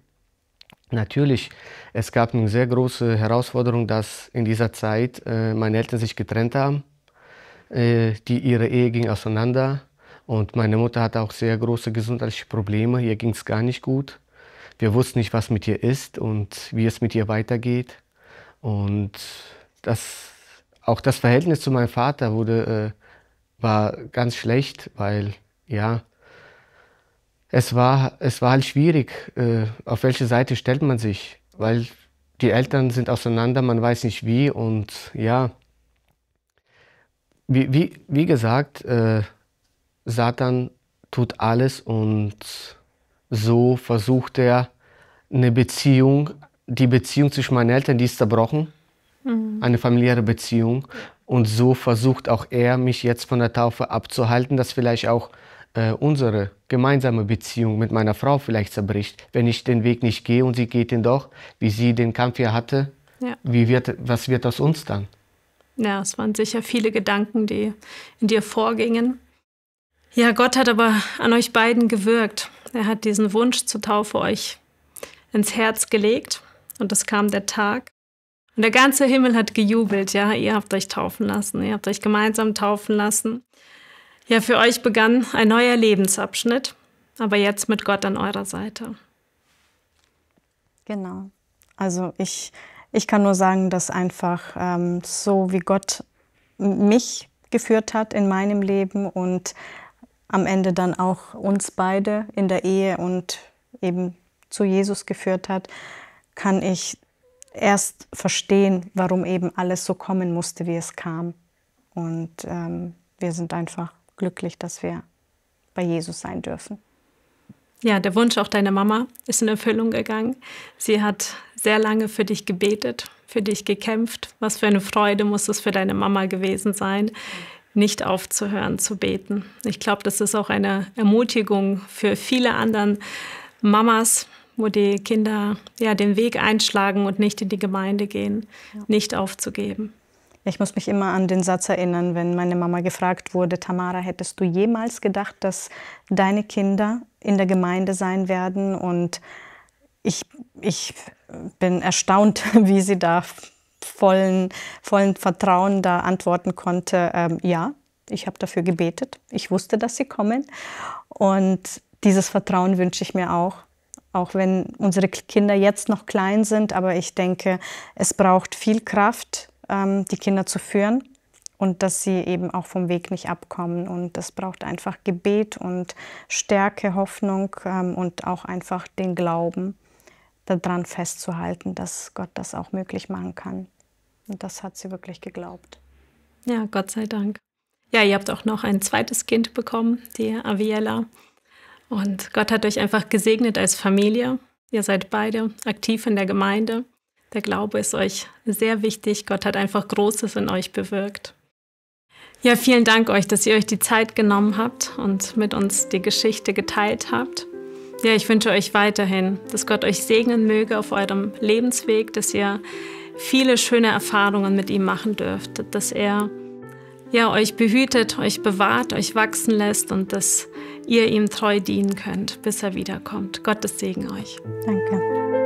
Natürlich, es gab eine sehr große Herausforderung, dass in dieser Zeit meine Eltern sich getrennt haben. Ihre Ehe ging auseinander und meine Mutter hatte auch sehr große gesundheitliche Probleme. Ihr ging es gar nicht gut. Wir wussten nicht, was mit ihr ist und wie es mit ihr weitergeht. Und auch das Verhältnis zu meinem Vater war ganz schlecht, weil ja, es war halt schwierig, auf welche Seite stellt man sich, weil die Eltern sind auseinander, man weiß nicht wie und ja, wie gesagt, Satan tut alles und so versucht er die Beziehung zwischen meinen Eltern, die ist zerbrochen, eine familiäre Beziehung. Und so versucht auch er, mich jetzt von der Taufe abzuhalten, dass vielleicht auch unsere gemeinsame Beziehung mit meiner Frau vielleicht zerbricht. Wenn ich den Weg nicht gehe und sie geht ihn doch, wie sie den Kampf hier hatte, ja. Was wird aus uns dann? Ja, es waren sicher viele Gedanken, die in dir vorgingen. Ja, Gott hat aber an euch beiden gewirkt. Er hat diesen Wunsch zur Taufe euch ins Herz gelegt und es kam der Tag. Und der ganze Himmel hat gejubelt, ja, ihr habt euch taufen lassen, ihr habt euch gemeinsam taufen lassen. Ja, für euch begann ein neuer Lebensabschnitt, aber jetzt mit Gott an eurer Seite. Genau. Also ich kann nur sagen, dass einfach so wie Gott mich geführt hat in meinem Leben und am Ende dann auch uns beide in der Ehe und eben zu Jesus geführt hat, kann ich erst verstehen, warum eben alles so kommen musste, wie es kam. Und wir sind einfach glücklich, dass wir bei Jesus sein dürfen. Ja, der Wunsch auch deiner Mama ist in Erfüllung gegangen. Sie hat sehr lange für dich gebetet, für dich gekämpft. Was für eine Freude muss es für deine Mama gewesen sein, nicht aufzuhören zu beten. Ich glaube, das ist auch eine Ermutigung für viele anderen Mamas, wo die Kinder ja den Weg einschlagen und nicht in die Gemeinde gehen, nicht aufzugeben. Ich muss mich immer an den Satz erinnern, wenn meine Mama gefragt wurde, Tamara, hättest du jemals gedacht, dass deine Kinder in der Gemeinde sein werden? Und ich bin erstaunt, wie sie da vollen Vertrauen da antworten konnte, ja, ich habe dafür gebetet, ich wusste, dass sie kommen. Und dieses Vertrauen wünsche ich mir auch wenn unsere Kinder jetzt noch klein sind, aber ich denke, es braucht viel Kraft, die Kinder zu führen und dass sie eben auch vom Weg nicht abkommen. Und es braucht einfach Gebet und Stärke, Hoffnung und auch einfach den Glauben, daran festzuhalten, dass Gott das auch möglich machen kann. Und das hat sie wirklich geglaubt. Ja, Gott sei Dank. Ja, ihr habt auch noch ein zweites Kind bekommen, die Aviella. Und Gott hat euch einfach gesegnet als Familie. Ihr seid beide aktiv in der Gemeinde. Der Glaube ist euch sehr wichtig. Gott hat einfach Großes in euch bewirkt. Ja, vielen Dank euch, dass ihr euch die Zeit genommen habt und mit uns die Geschichte geteilt habt. Ja, ich wünsche euch weiterhin, dass Gott euch segnen möge auf eurem Lebensweg, dass ihr viele schöne Erfahrungen mit ihm machen dürft, dass er euch behütet, euch bewahrt, euch wachsen lässt und dass ihr ihm treu dienen könnt, bis er wiederkommt. Gottes Segen euch. Danke.